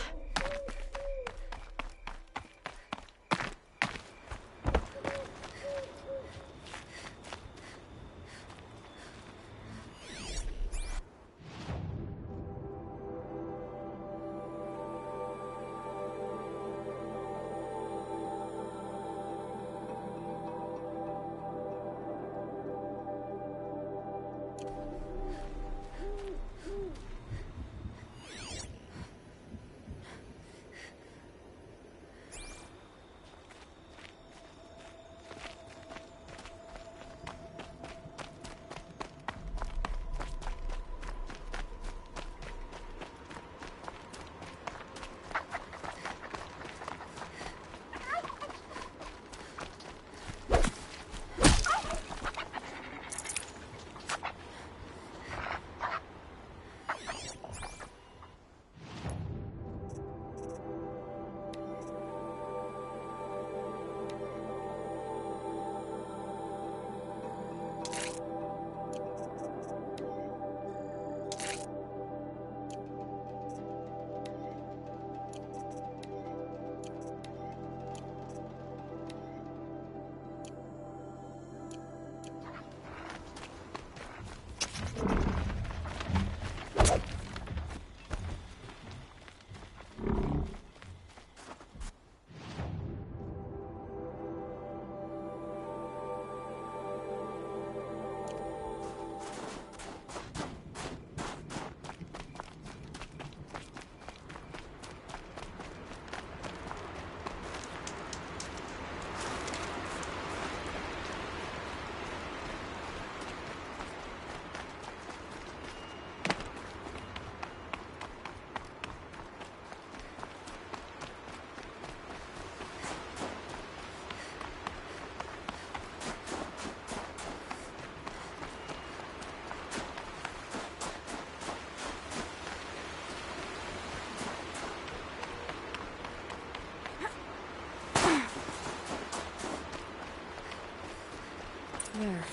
There.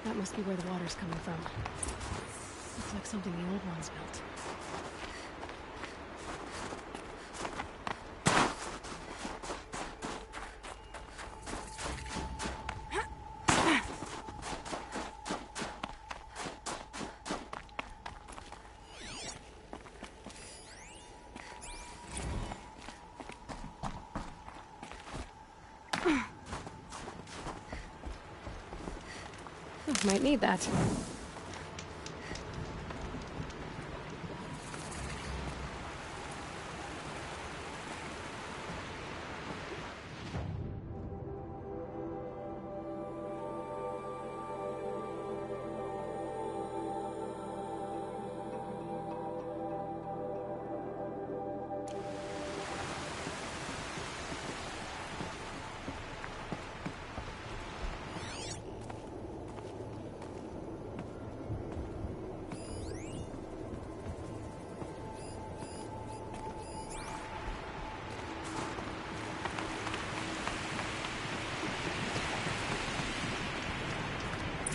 That must be where the water's coming from. Looks like something the old ones built. Might need that.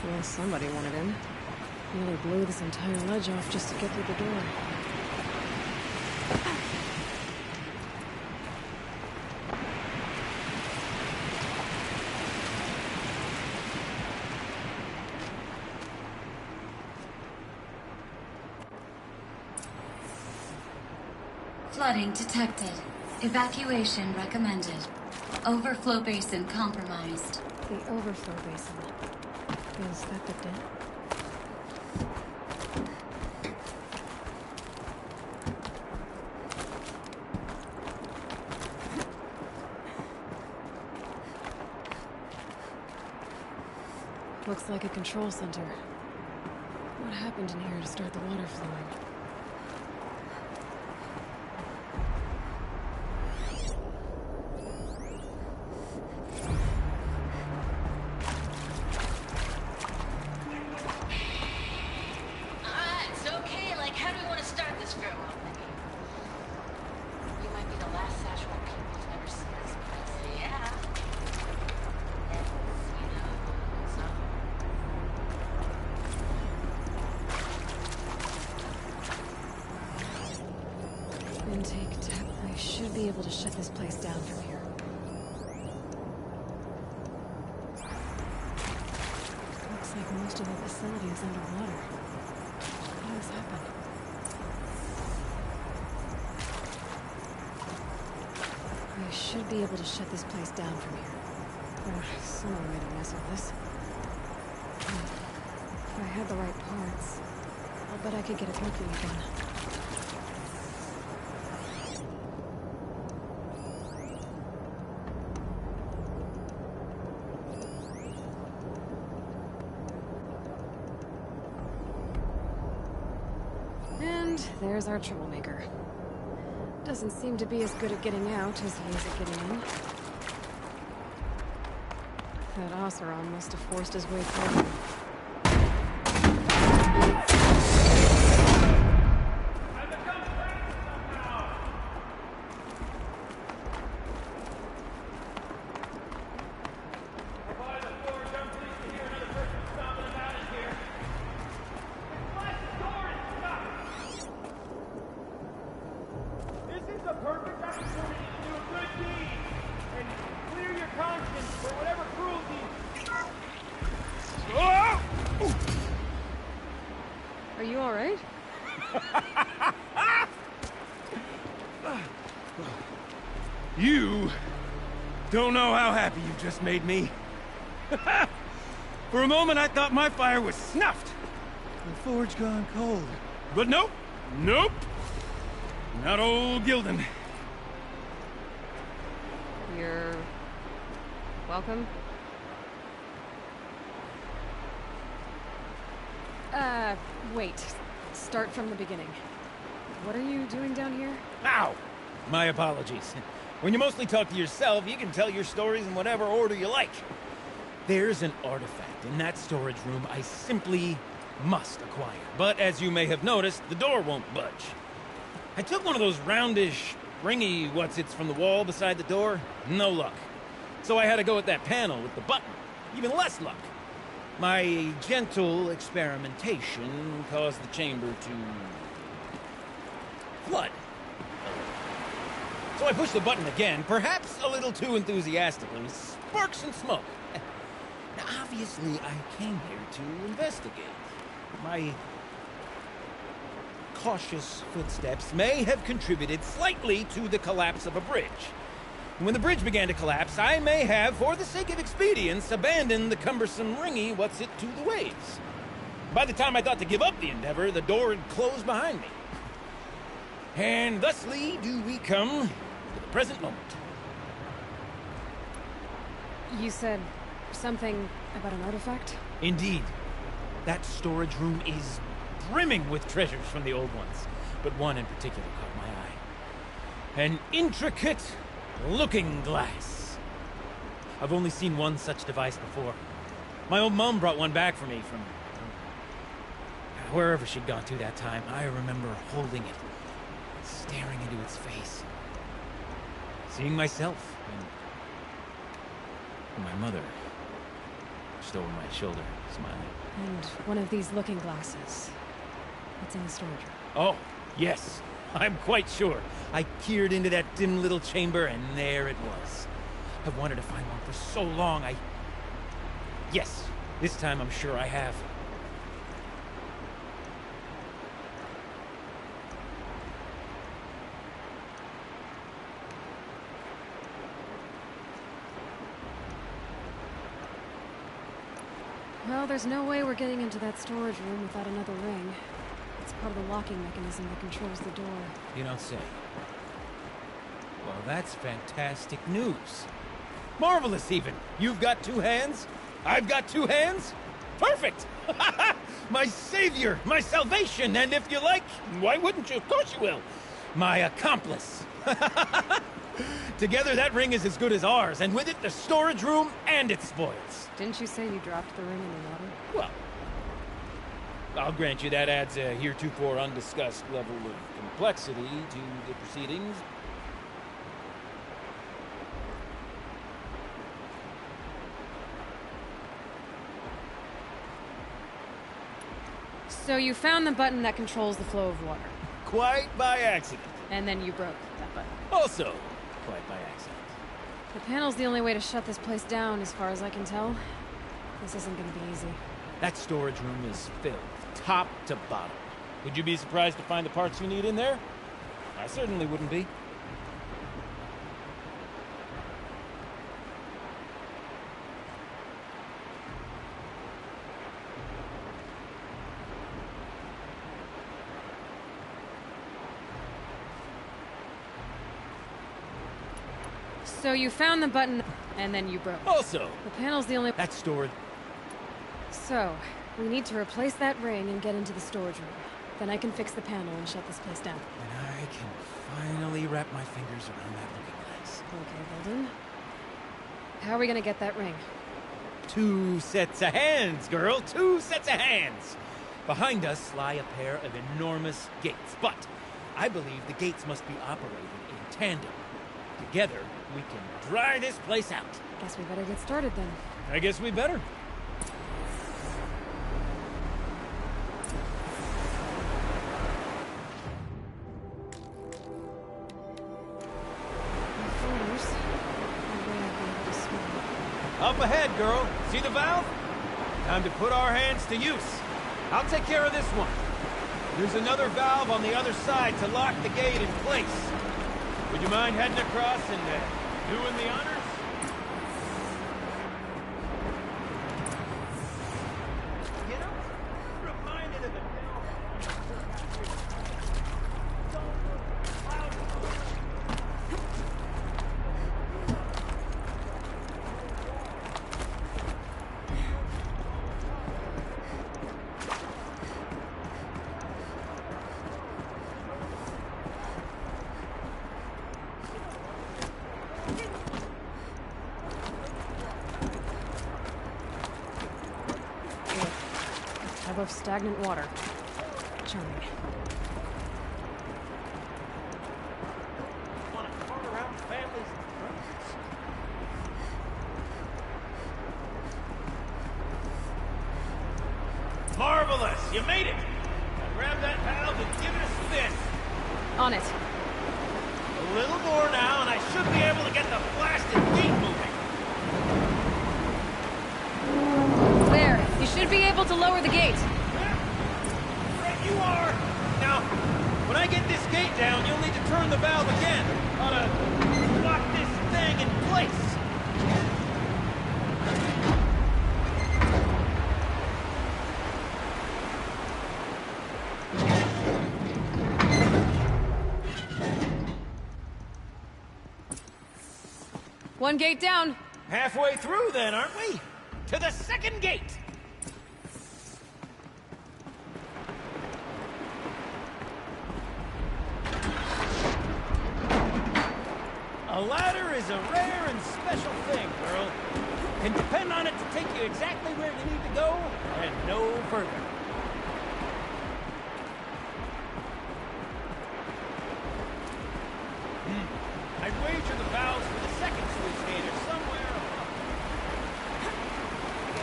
Well, somebody wanted in. Nearly blew this entire ledge off just to get through the door. flooding detected. Evacuation recommended. Overflow basin compromised. The overflow basin. Is that the dent? Looks like a control center. What happened in here to start the water flowing? It's okay. Like, how do we want to start this farewell thing? You might be the last Szechuan people who's never seen this place. Yeah. Intake tap. I should be able to shut this place down from here. Looks like most of the facility is underwater. How did this happen? I should be able to shut this place down from here. Someone made a mess of this. If I had the right parts, I'll bet I could get it working again. And there's our troublemaker. Doesn't seem to be as good at getting out as he is at getting in. That Oseram must have forced his way through. Are you all right? You don't know how happy you just made me. For a moment, I thought my fire was snuffed. The forge gone cold. But nope. Nope. Not old Gildan. You're... welcome? Wait. Start from the beginning. What are you doing down here? Ow! My apologies. When you mostly talk to yourself, you can tell your stories in whatever order you like. There's an artifact in that storage room I simply must acquire. But as you may have noticed, the door won't budge. I took one of those roundish, ringy what's-its from the wall beside the door. No luck. So I had to go with that panel with the button. Even less luck. My gentle experimentation caused the chamber to flood. So I pushed the button again, perhaps a little too enthusiastically. Sparks and smoke. Now, obviously, I came here to investigate. My cautious footsteps may have contributed slightly to the collapse of a bridge. When the bridge began to collapse, I may have, for the sake of expedience, abandoned the cumbersome ringy what's-it to the waves. By the time I thought to give up the endeavor, the door had closed behind me. And thusly do we come to the present moment. You said something about an artifact? Indeed. That storage room is brimming with treasures from the old ones, but one in particular caught my eye. An intricate looking glass. I've only seen one such device before. My old mum brought one back for me from wherever she'd gone to that time. I remember holding it, staring into its face, seeing myself, and my mother just over my shoulder, smiling. And one of these looking glasses. What's in the storage room? Oh, yes. I'm quite sure. I peered into that dim little chamber, and there it was. I've wanted to find one for so long, Yes, this time I'm sure I have. Well, there's no way we're getting into that storage room without another ring. It's part of the locking mechanism that controls the door. You don't say. Well, that's fantastic news. Marvelous, even. You've got two hands. I've got two hands. Perfect! My savior, my salvation, and if you like, why wouldn't you? Of course you will. My accomplice. Together, that ring is as good as ours, and with it, the storage room and its spoils. Didn't you say you dropped the ring in the water? Well, I'll grant you that adds a heretofore undiscussed level of complexity to the proceedings. So you found the button that controls the flow of water. Quite by accident. And then you broke that button. Also, quite by accident. The panel's the only way to shut this place down, as far as I can tell. This isn't gonna be easy. That storage room is filled, top to bottom. Would you be surprised to find the parts you need in there? I certainly wouldn't be. So you found the button, and then you broke. Also, the panel's the only... That storage... So, we need to replace that ring and get into the storage room. Then I can fix the panel and shut this place down. And I can finally wrap my fingers around that looking glass. Okay, Golden. How are we gonna get that ring? 2 sets of hands, girl! 2 sets of hands! Behind us lie a pair of enormous gates, but I believe the gates must be operated in tandem. Together, we can dry this place out. Guess we better get started then. I guess we better. Up ahead, girl. See the valve? Time to put our hands to use. I'll take care of this one. There's another valve on the other side to lock the gate in place. Would you mind heading across and doing the honors? You know, reminded of Above stagnant water. Charming. Want to cart around families and friends? Marvelous! You made it! Now grab that valve and give it a spin. On it. A little more now, and I should be able to get the blasted gate moving. There. You should be able to lower the gate. Right you are! Now, when I get this gate down, you'll need to turn the valve again. Ought to lock this thing in place. One gate down. Halfway through then, aren't we? To the second gate! A ladder is a rare and special thing, girl. Can depend on it to take you exactly where you need to go, and no further. I'd wager the valves for the second sluice gate are somewhere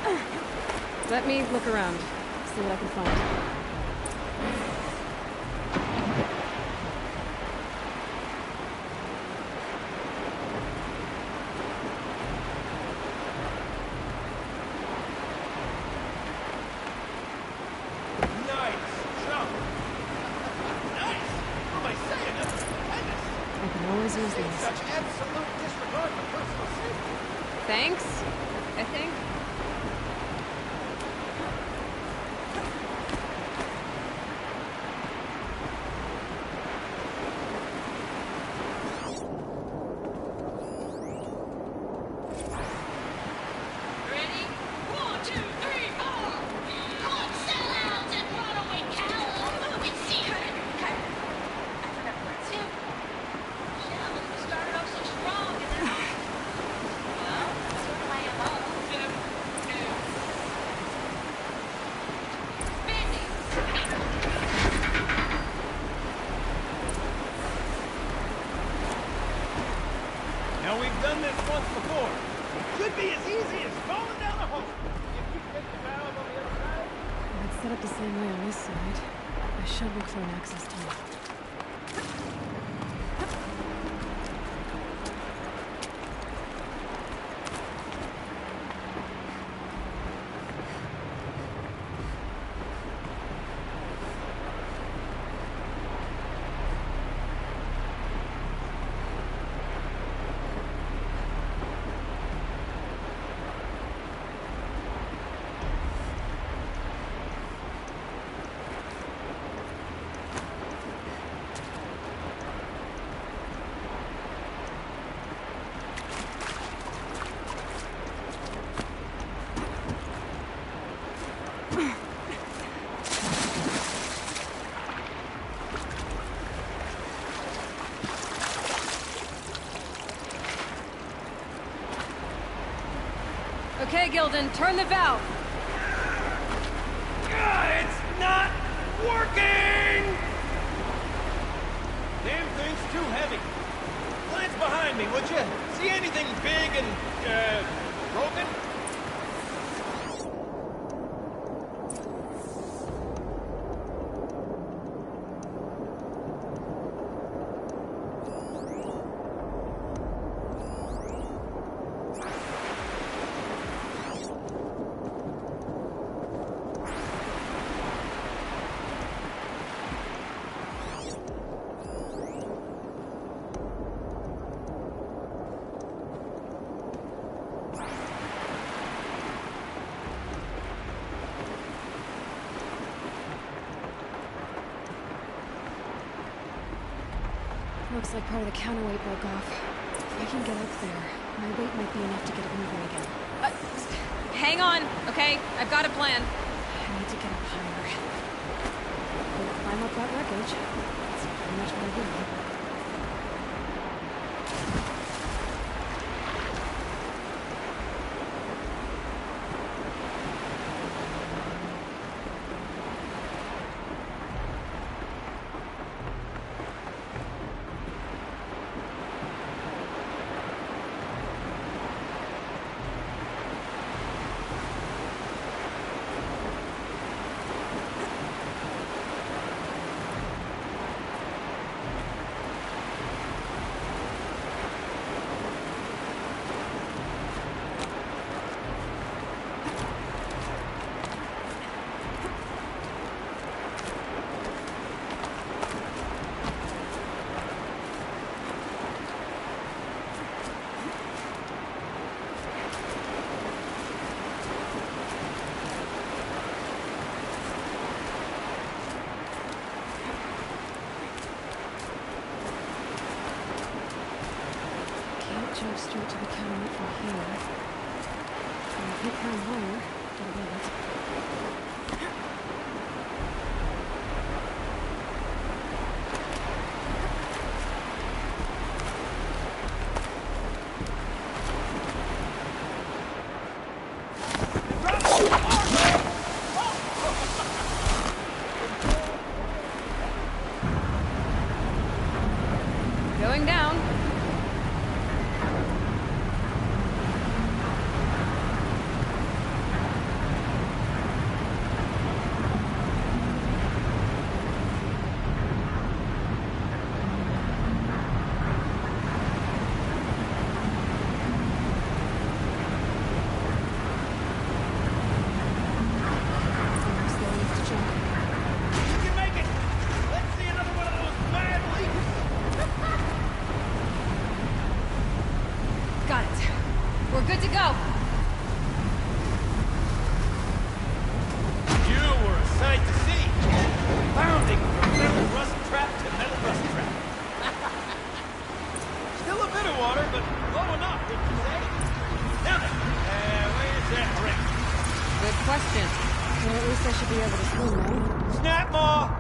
above. Let me look around. See what I can find. Such absolute disregard for personal safety. Thanks, I think. easy as falling down a hole. If you take the valve on the other side. It's set up the same way on this side. I should look for an access tunnel. Okay, Gilden, turn the valve. It's not working! Damn thing's too heavy. Glance behind me, would you? See anything big and, broken? Looks like part of the counterweight broke off. If I can get up there, my weight might be enough to get it moving again. Hang on, okay? I've got a plan. I need to get up higher. Or climb up that wreckage. That's pretty much what I do. Jump straight to the counterweight from here. And if you climb higher, get a minute. Going down. We're good to go. You were a sight to see. Bounding from metal rust trap to metal rust trap. Still a bit of water, but low enough, wouldn't you say? Now then, where's that ring? Good question. Well, at least I should be able to swim now. Snap maw!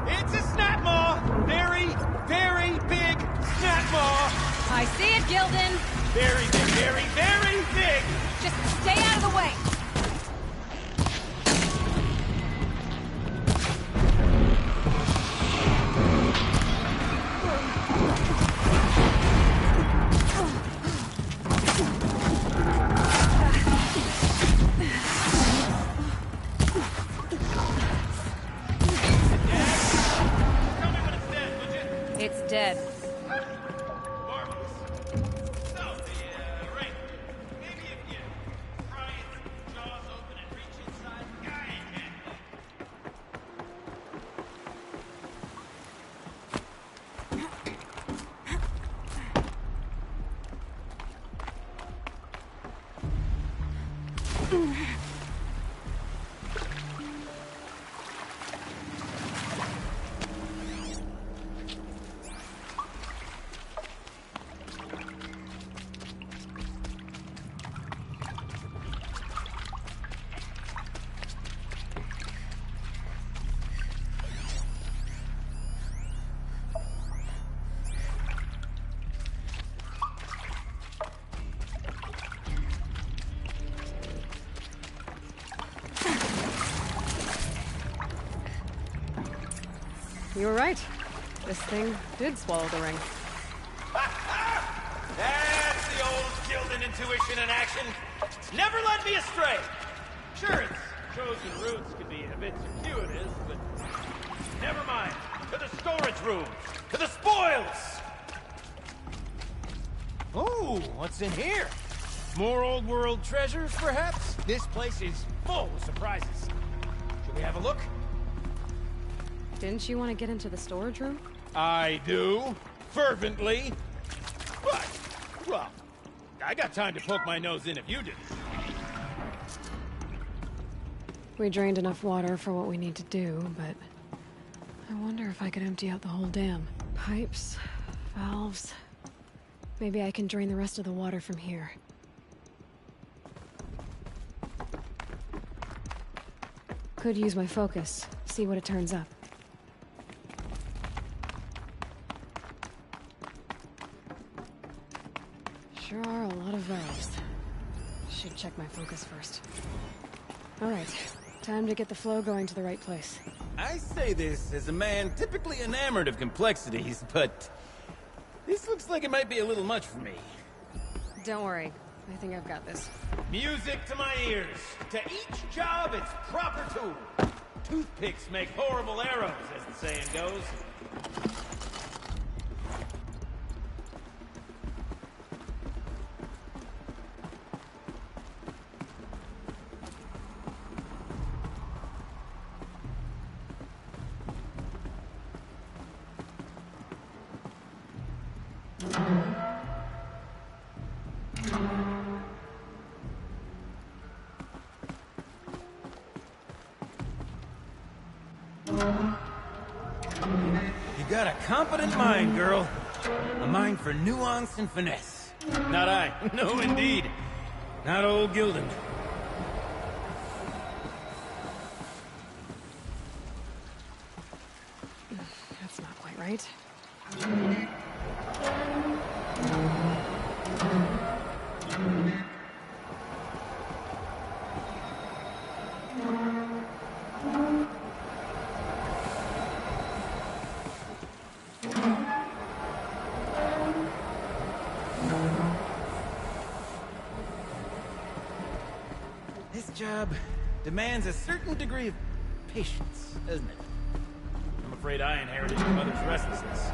It's a snap maw! Very, very big snap maw! I see it, Gilden. Very big, very, very big! Just stay out of the way! You were right. This thing did swallow the ring. That's the old Gildan intuition in action. Never led me astray. Sure, its chosen routes could be a bit circuitous, but never mind. To the storage room. To the spoils. Ooh, what's in here? More old world treasures, perhaps? This place is full of surprises. Should we have a look? Didn't you want to get into the storage room? I do. Fervently. But, well, I got time to poke my nose in if you did. We drained enough water for what we need to do, but I wonder if I could empty out the whole dam. Pipes, valves. Maybe I can drain the rest of the water from here. Could use my focus, see what it turns up. Sure are a lot of valves. Should check my focus first. Alright, time to get the flow going to the right place. I say this as a man typically enamored of complexities, but this looks like it might be a little much for me. Don't worry, I think I've got this. Music to my ears. To each job, its proper tool. Toothpicks make horrible arrows, as the saying goes. You got a competent mind, girl. A mind for nuance and finesse. Not I. No, indeed. Not old Gildan. That's not quite right. This job demands a certain degree of patience, doesn't it? I'm afraid I inherited your mother's restlessness.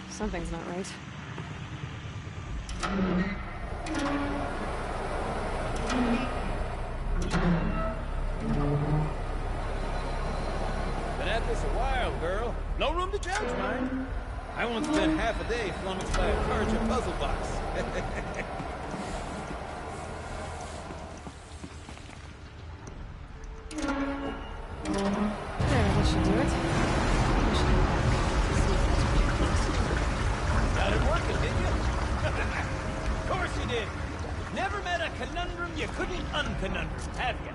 Something's not right. Been at this a while, girl. No room to judge, mind. I once spent half a day flummoxed by a Karja puzzle box. There, that should do it. I should go back. See if that's what you're supposed to do. Got it working, did you? Of course you did. Never met a conundrum you couldn't unconundrum, have you?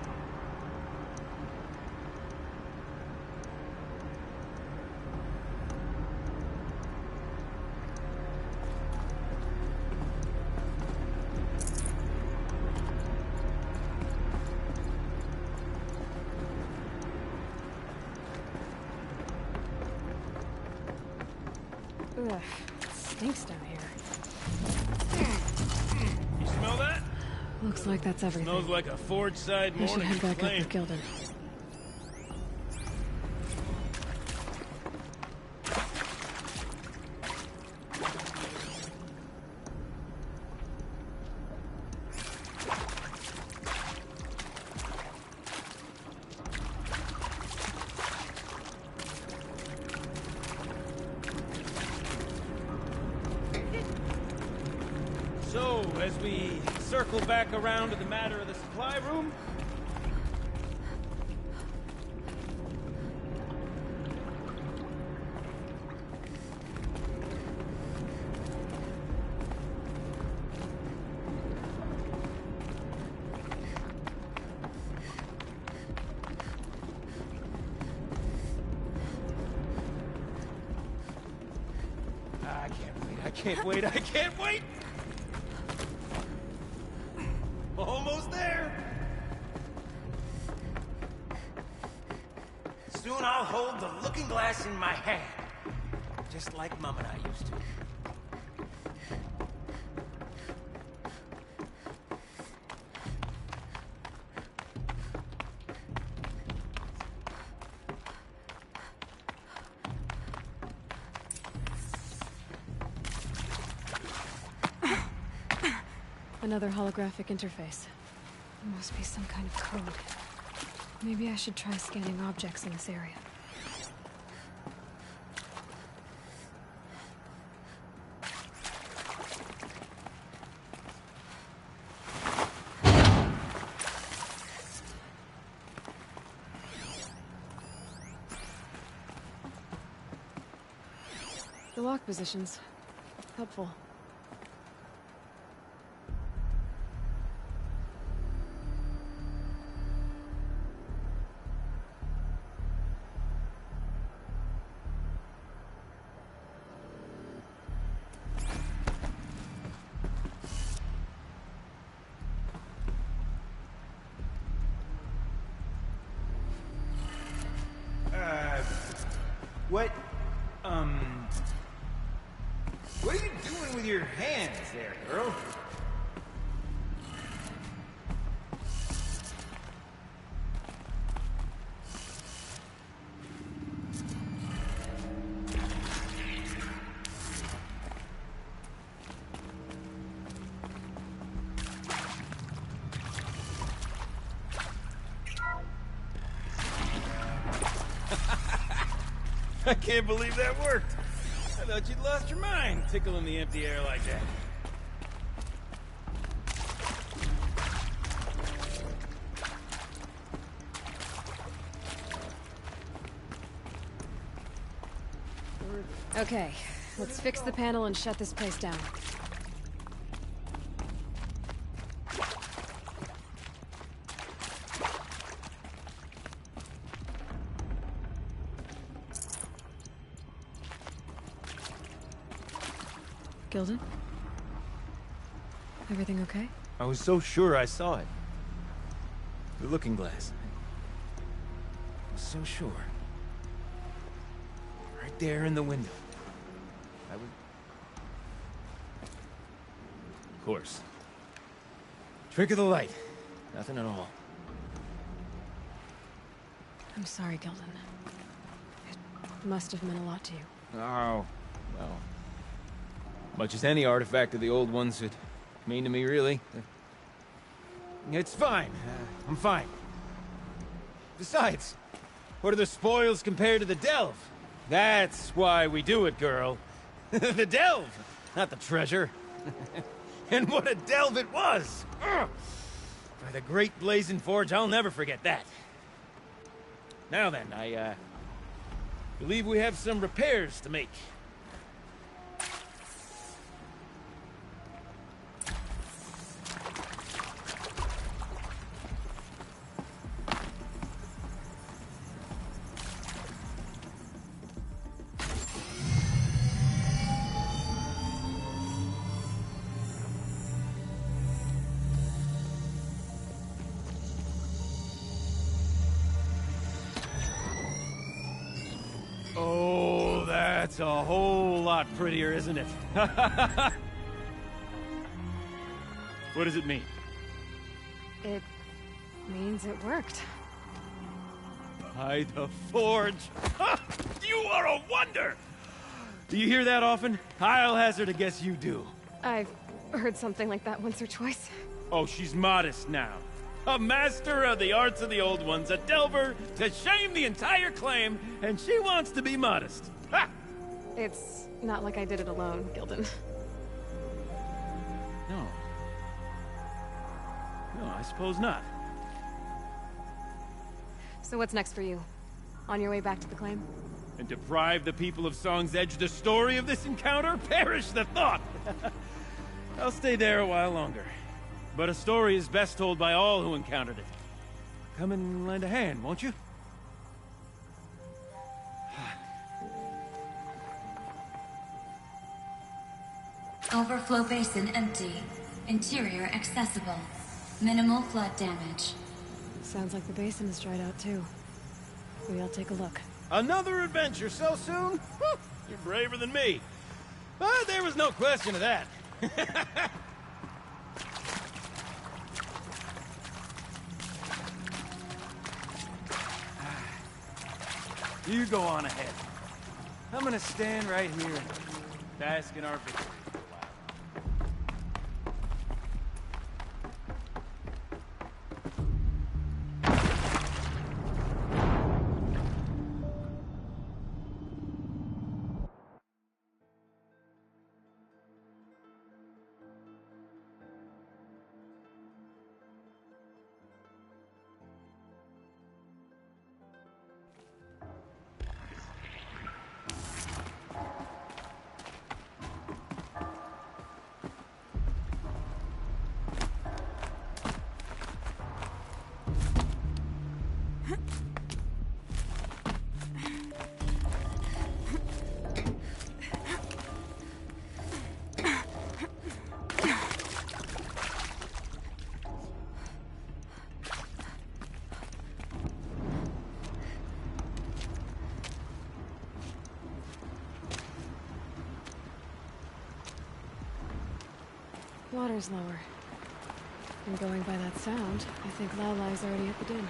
Ugh, it stinks down here. You smell that? Looks like that's everything. Smells like a forge side I should morning head back up flame. with Gildan. So, as we circle back around to the matter of the supply room... I can't wait! Almost there! Soon I'll hold the looking glass in my hand. Just like Mom and I used to. Another holographic interface. There must be some kind of code. Maybe I should try scanning objects in this area. The lock positions. Helpful. What are you doing with your hands there, girl? I can't believe that worked. I thought you'd lost your mind, tickling the empty air like that. Okay, let's fix the panel and shut this place down. Gilden? Everything okay? I was so sure I saw it. The looking glass. I was so sure. Right there in the window. I was... Of course. Trick of the light. Nothing at all. I'm sorry, Gilden. It must have meant a lot to you. Oh, well... much as any artifact of the old ones would mean to me, really. It's fine. I'm fine. Besides, what are the spoils compared to the delve? That's why we do it, girl. The delve, not the treasure. And what a delve it was! Ugh. By the great blazing forge, I'll never forget that. Now then, I believe we have some repairs to make. Oh, that's a whole lot prettier, isn't it? What does it mean? It means it worked. By the forge! You are a wonder! Do you hear that often? I'll hazard a guess you do. I've heard something like that once or twice. Oh, she's modest now. A master of the arts of the old ones, a delver to shame the entire claim, and she wants to be modest. Ha! It's not like I did it alone, Gilden. No. I suppose not. So what's next for you? On your way back to the claim? And deprive the people of Song's Edge the story of this encounter? Perish the thought! I'll stay there a while longer. But a story is best told by all who encountered it. Come and lend a hand, won't you? Overflow basin empty. Interior accessible. Minimal flood damage. Sounds like the basin is dried out too. Maybe I'll take a look. Another adventure so soon? Whew, you're braver than me. But there was no question of that. You go on ahead. I'm gonna stand right here and bask in our victory. Water's lower. And going by that sound, I think Laolai's already at the den.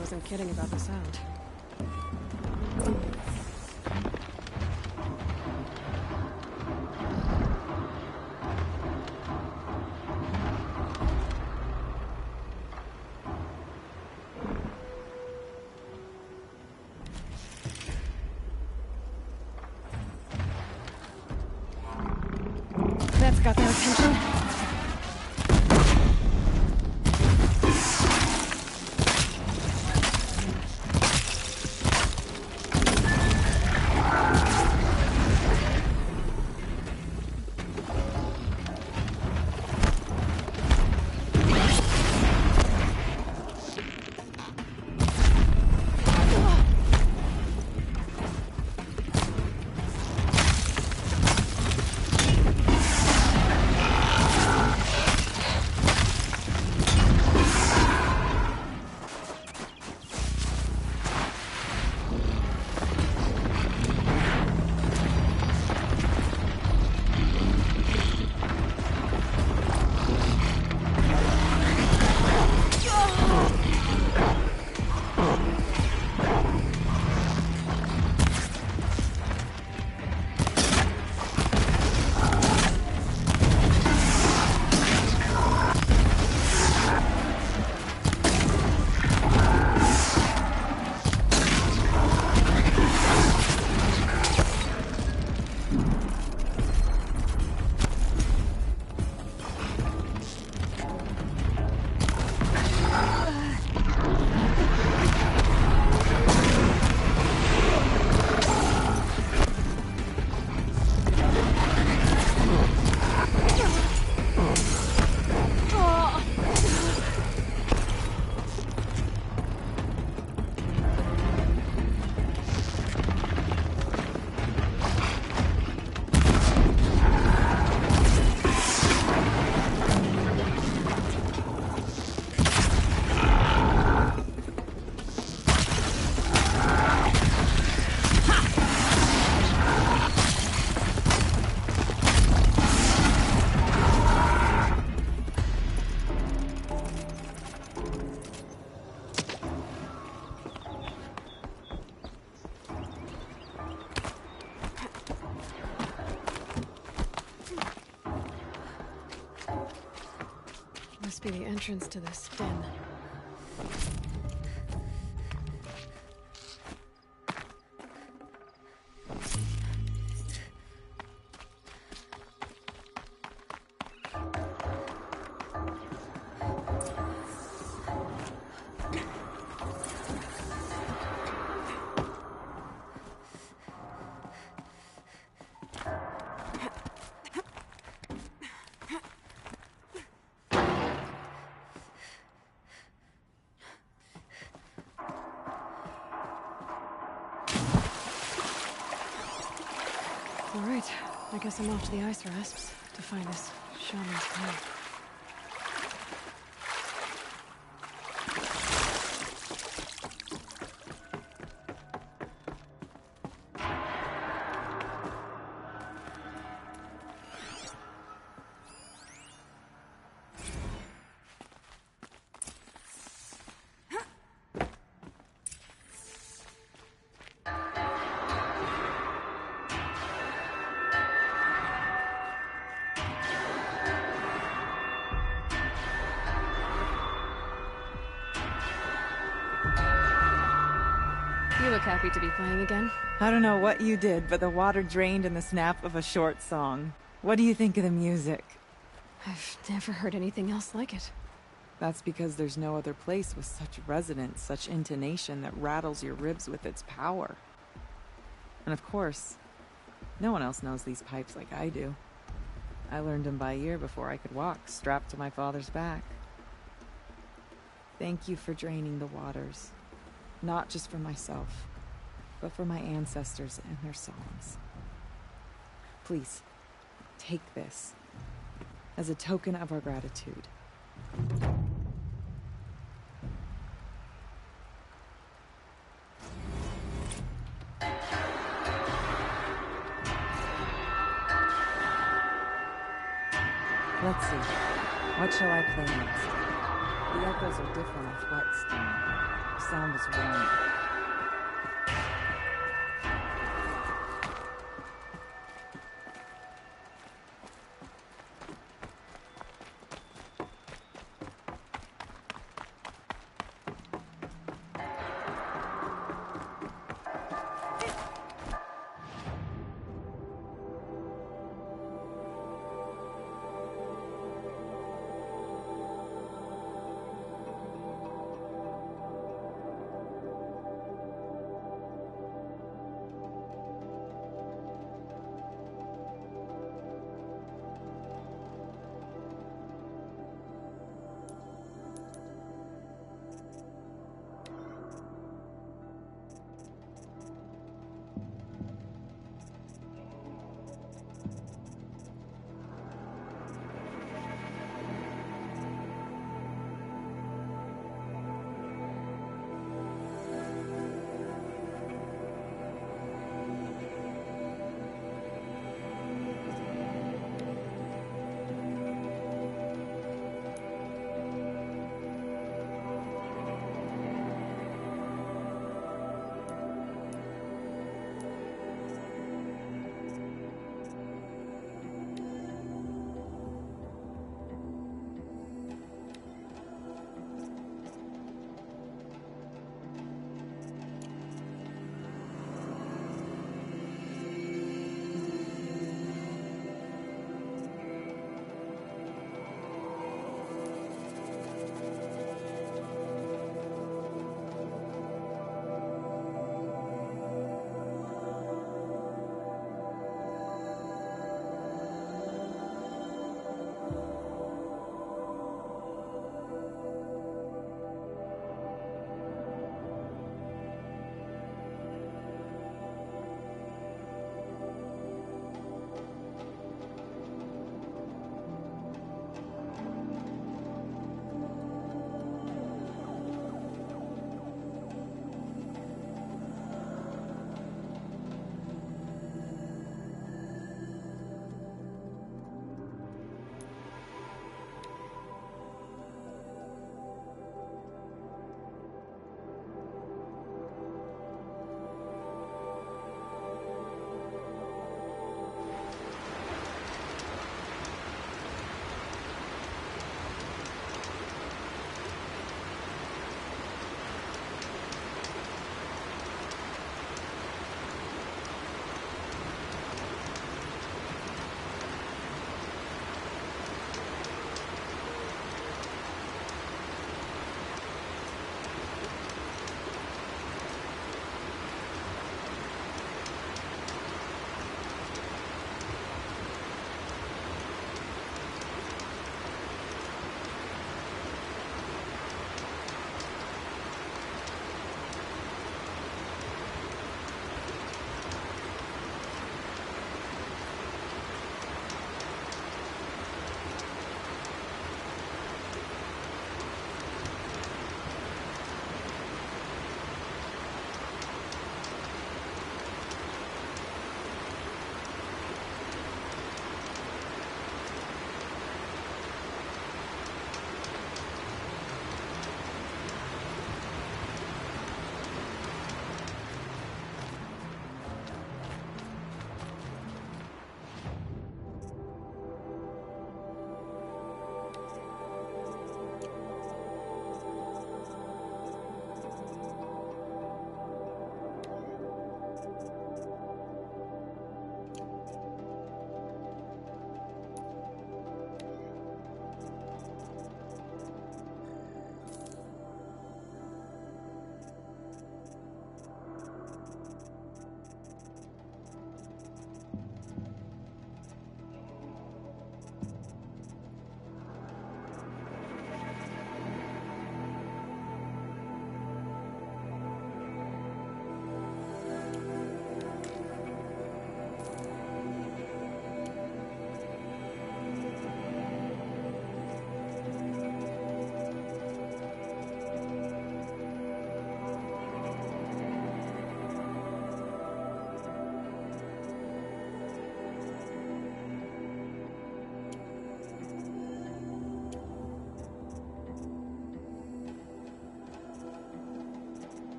Wasn't kidding about the sound. That's got their attention. be the entrance to this den. All right, I guess I'm off to the ice rasps to find this shaman's cave. You look happy to be playing again. I don't know what you did, but the water drained in the snap of a short song. What do you think of the music? I've never heard anything else like it. That's because there's no other place with such resonance, such intonation that rattles your ribs with its power. And of course, no one else knows these pipes like I do. I learned them by ear before I could walk, strapped to my father's back. Thank you for draining the waters. Not just for myself, but for my ancestors and their songs. Please, take this as a token of our gratitude. Let's see. What shall I play next? The echoes are different with wet stone. The sound is warm.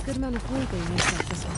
Good amount of glue being used like this one.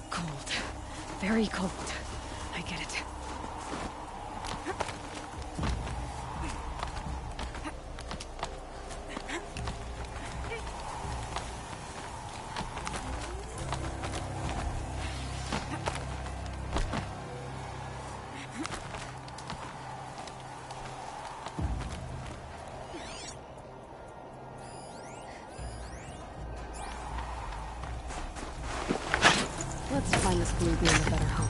Cold. Very cold. I get it. Let's find this blue beam a better home.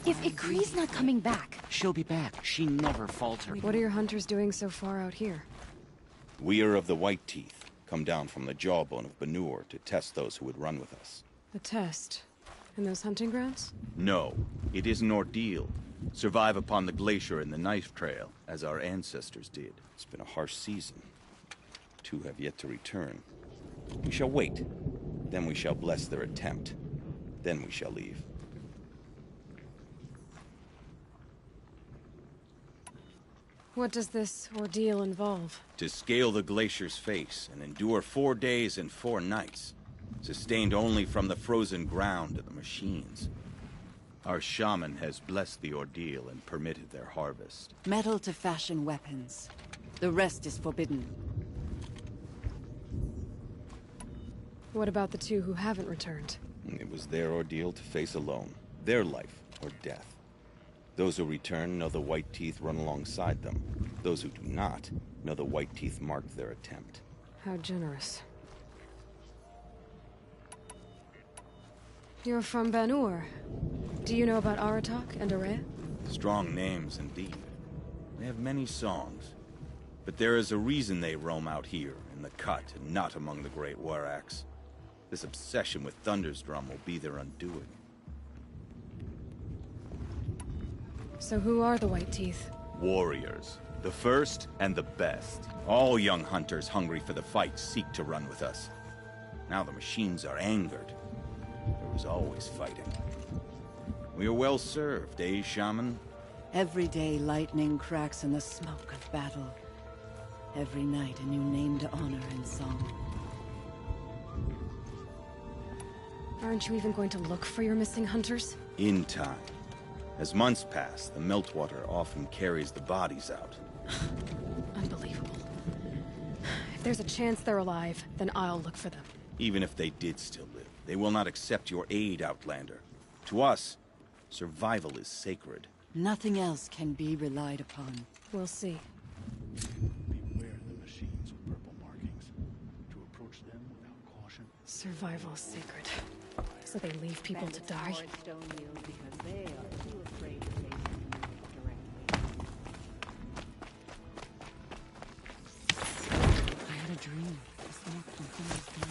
If Ikri's not coming back... She'll be back. She never faltered. What are your hunters doing so far out here? We are of the White Teeth, come down from the jawbone of Banur to test those who would run with us. A test? In those hunting grounds? No, it is an ordeal. Survive upon the glacier and the knife trail, as our ancestors did. It's been a harsh season. 2 have yet to return. We shall wait. Then we shall bless their attempt. Then we shall leave. What does this ordeal involve? To scale the glacier's face and endure 4 days and 4 nights, sustained only from the frozen ground of the machines. Our shaman has blessed the ordeal and permitted their harvest. Metal to fashion weapons. The rest is forbidden. What about the 2 who haven't returned? It was their ordeal to face alone. Their life or death. Those who return know the White Teeth run alongside them. Those who do not know the White Teeth marked their attempt. How generous. You're from Banur. Do you know about Aratak and Areya? Strong names indeed. They have many songs. But there is a reason they roam out here, in the cut, and not among the great Waraks. This obsession with Thunder's Drum will be their undoing. So who are the White Teeth? Warriors. The first and the best. All young hunters hungry for the fight seek to run with us. Now the machines are angered. There was always fighting. We are well served, eh, Shaman? Every day lightning cracks in the smoke of battle. Every night a new name to honor in song. Aren't you even going to look for your missing hunters? In time. As months pass, the meltwater often carries the bodies out. Unbelievable. If there's a chance they're alive, then I'll look for them. Even if they did still live, they will not accept your aid, Outlander. To us, survival is sacred. Nothing else can be relied upon. We'll see. Beware the machines with purple markings. To approach them without caution. Survival's sacred. So they leave people to die? I had a dream. The smoke from Thunder's Drum.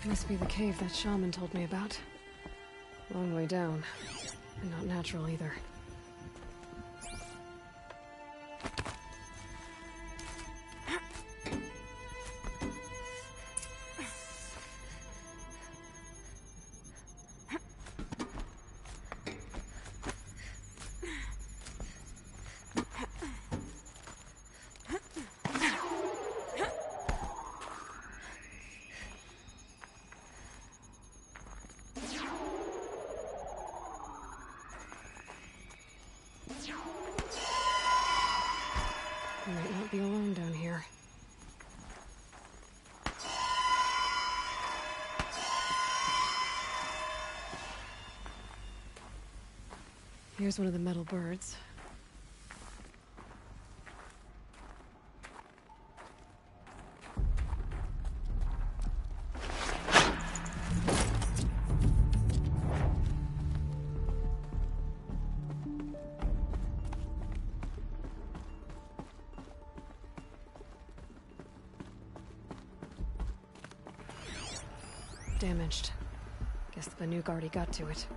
Must be the cave that shaman told me about. Long way down. And not natural either. I might not be alone down here. Here's one of the metal birds. Damaged. Guess the Banuk already got to it.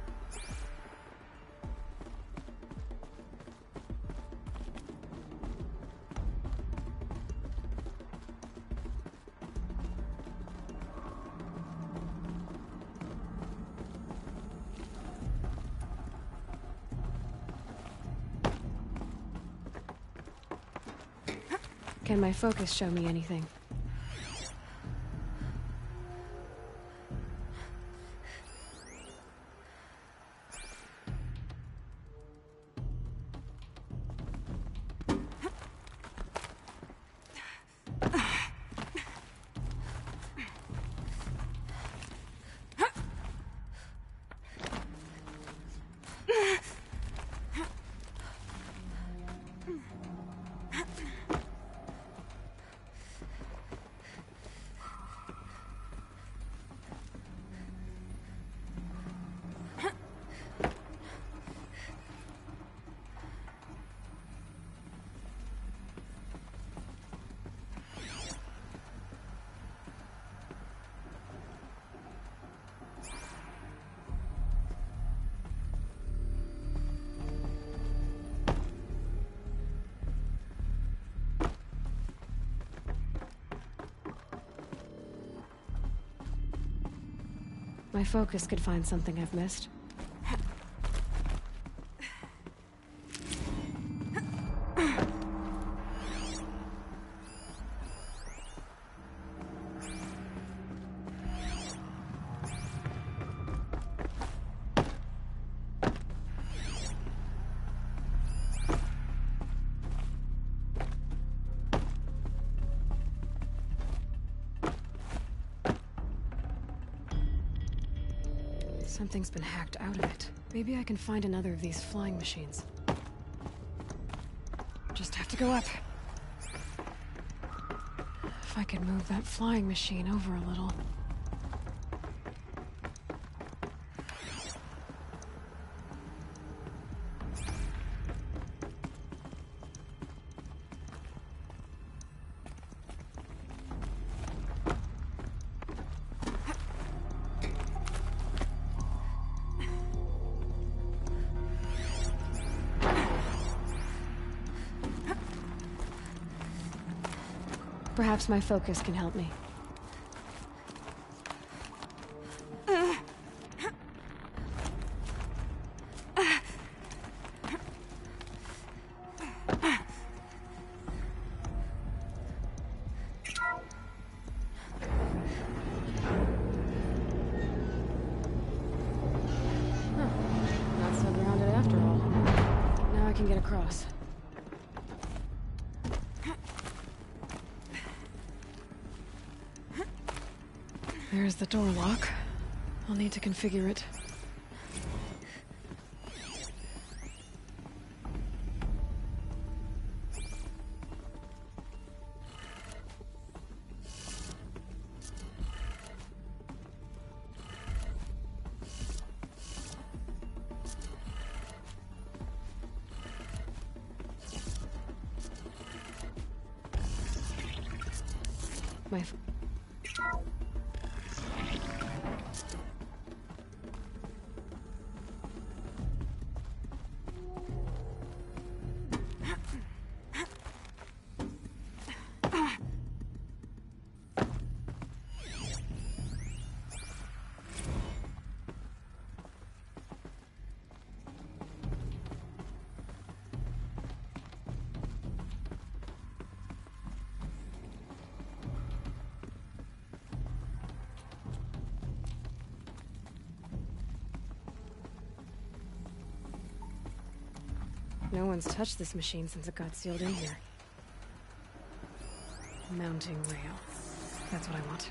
Can my focus show me anything? My focus could find something I've missed. Something's been hacked out of it. Maybe I can find another of these flying machines. Just have to go up. If I could move that flying machine over a little. Perhaps my focus can help me. Not so grounded after all. Now I can get across. There's the door lock. I'll need to configure it. My No one's touched this machine since it got sealed in here. Mounting rail. That's what I want.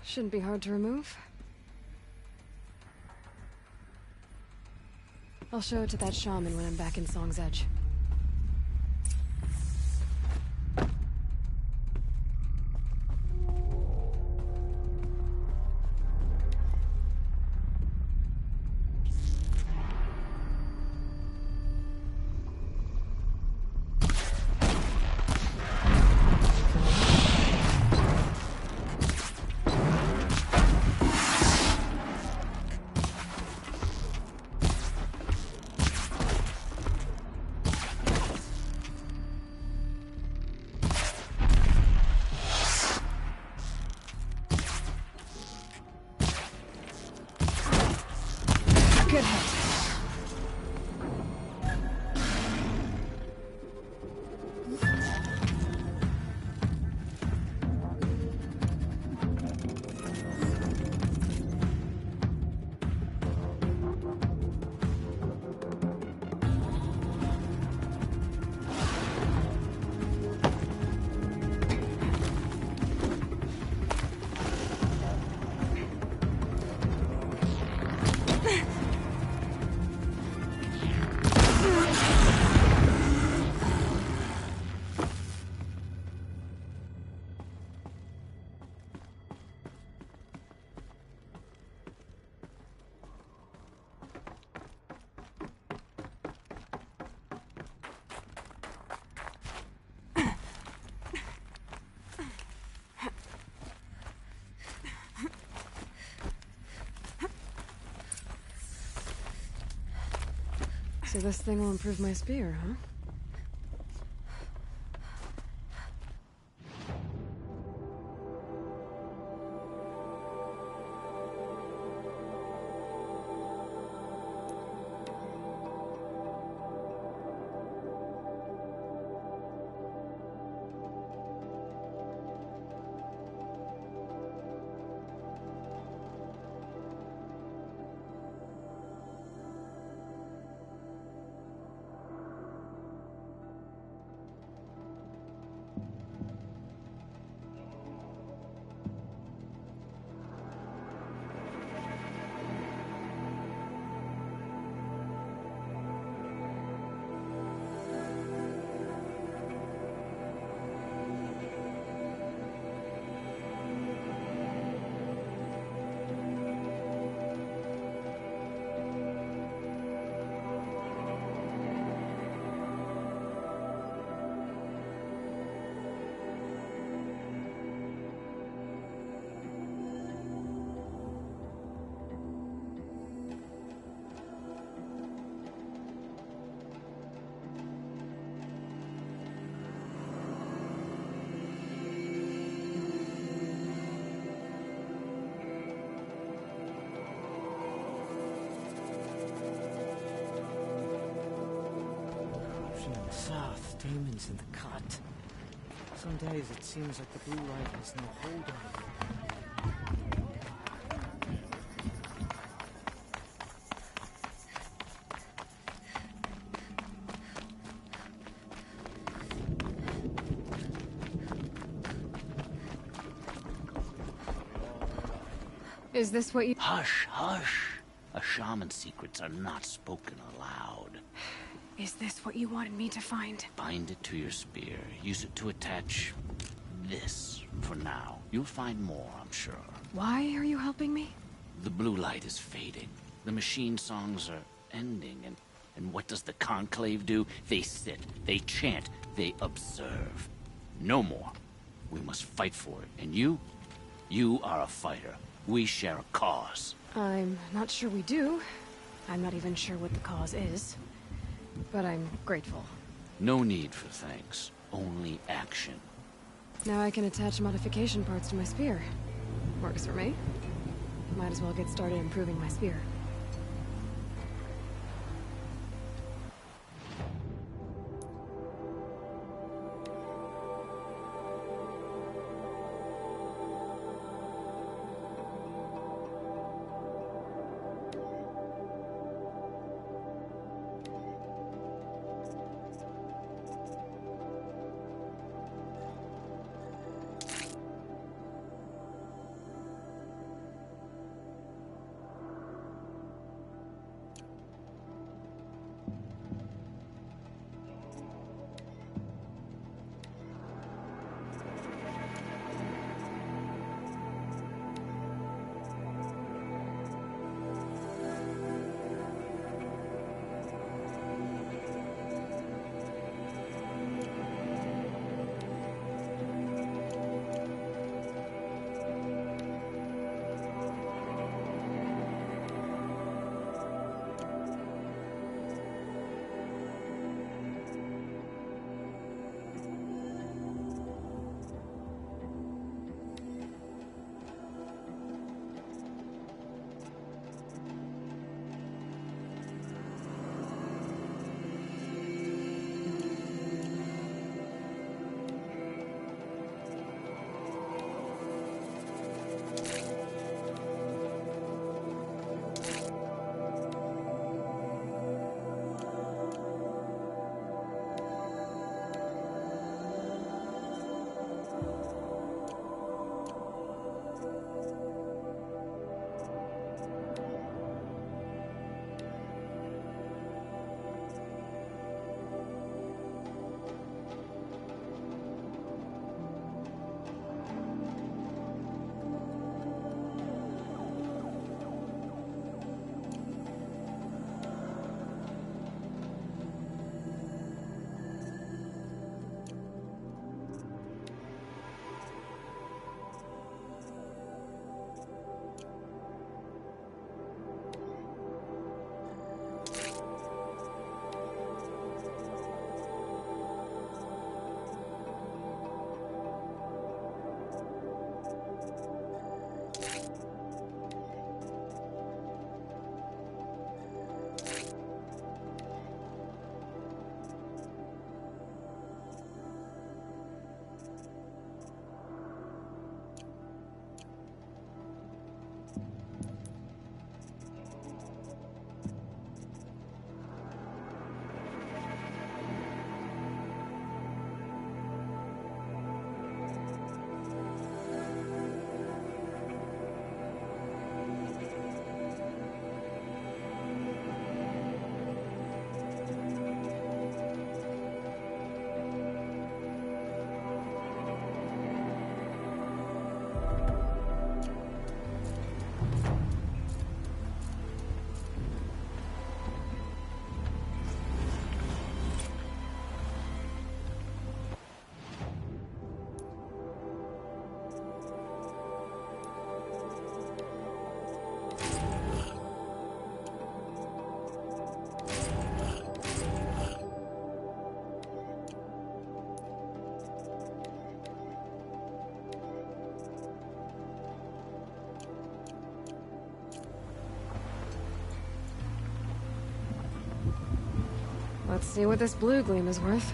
Shouldn't be hard to remove. I'll show it to that shaman when I'm back in Song's Edge. Good hit. So this thing will improve my spear, huh? South, demons in the cut. Some days it seems like the blue light has no hold on you. Is this what you— Hush, hush. A shaman's secrets are not spoken aloud. Is this what you wanted me to find? Bind it to your spear. Use it to attach this for now. You'll find more, I'm sure. Why are you helping me? The blue light is fading. The machine songs are ending, and what does the Conclave do? They sit, they chant, they observe. No more. We must fight for it. And you are a fighter. We share a cause. I'm not sure we do. I'm not even sure what the cause is. But I'm grateful. No need for thanks. Only action. Now I can attach modification parts to my spear. Works for me. Might as well get started improving my spear. Let's see what this blue gleam is worth.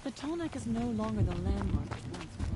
The Tallneck is no longer the landmark it once was.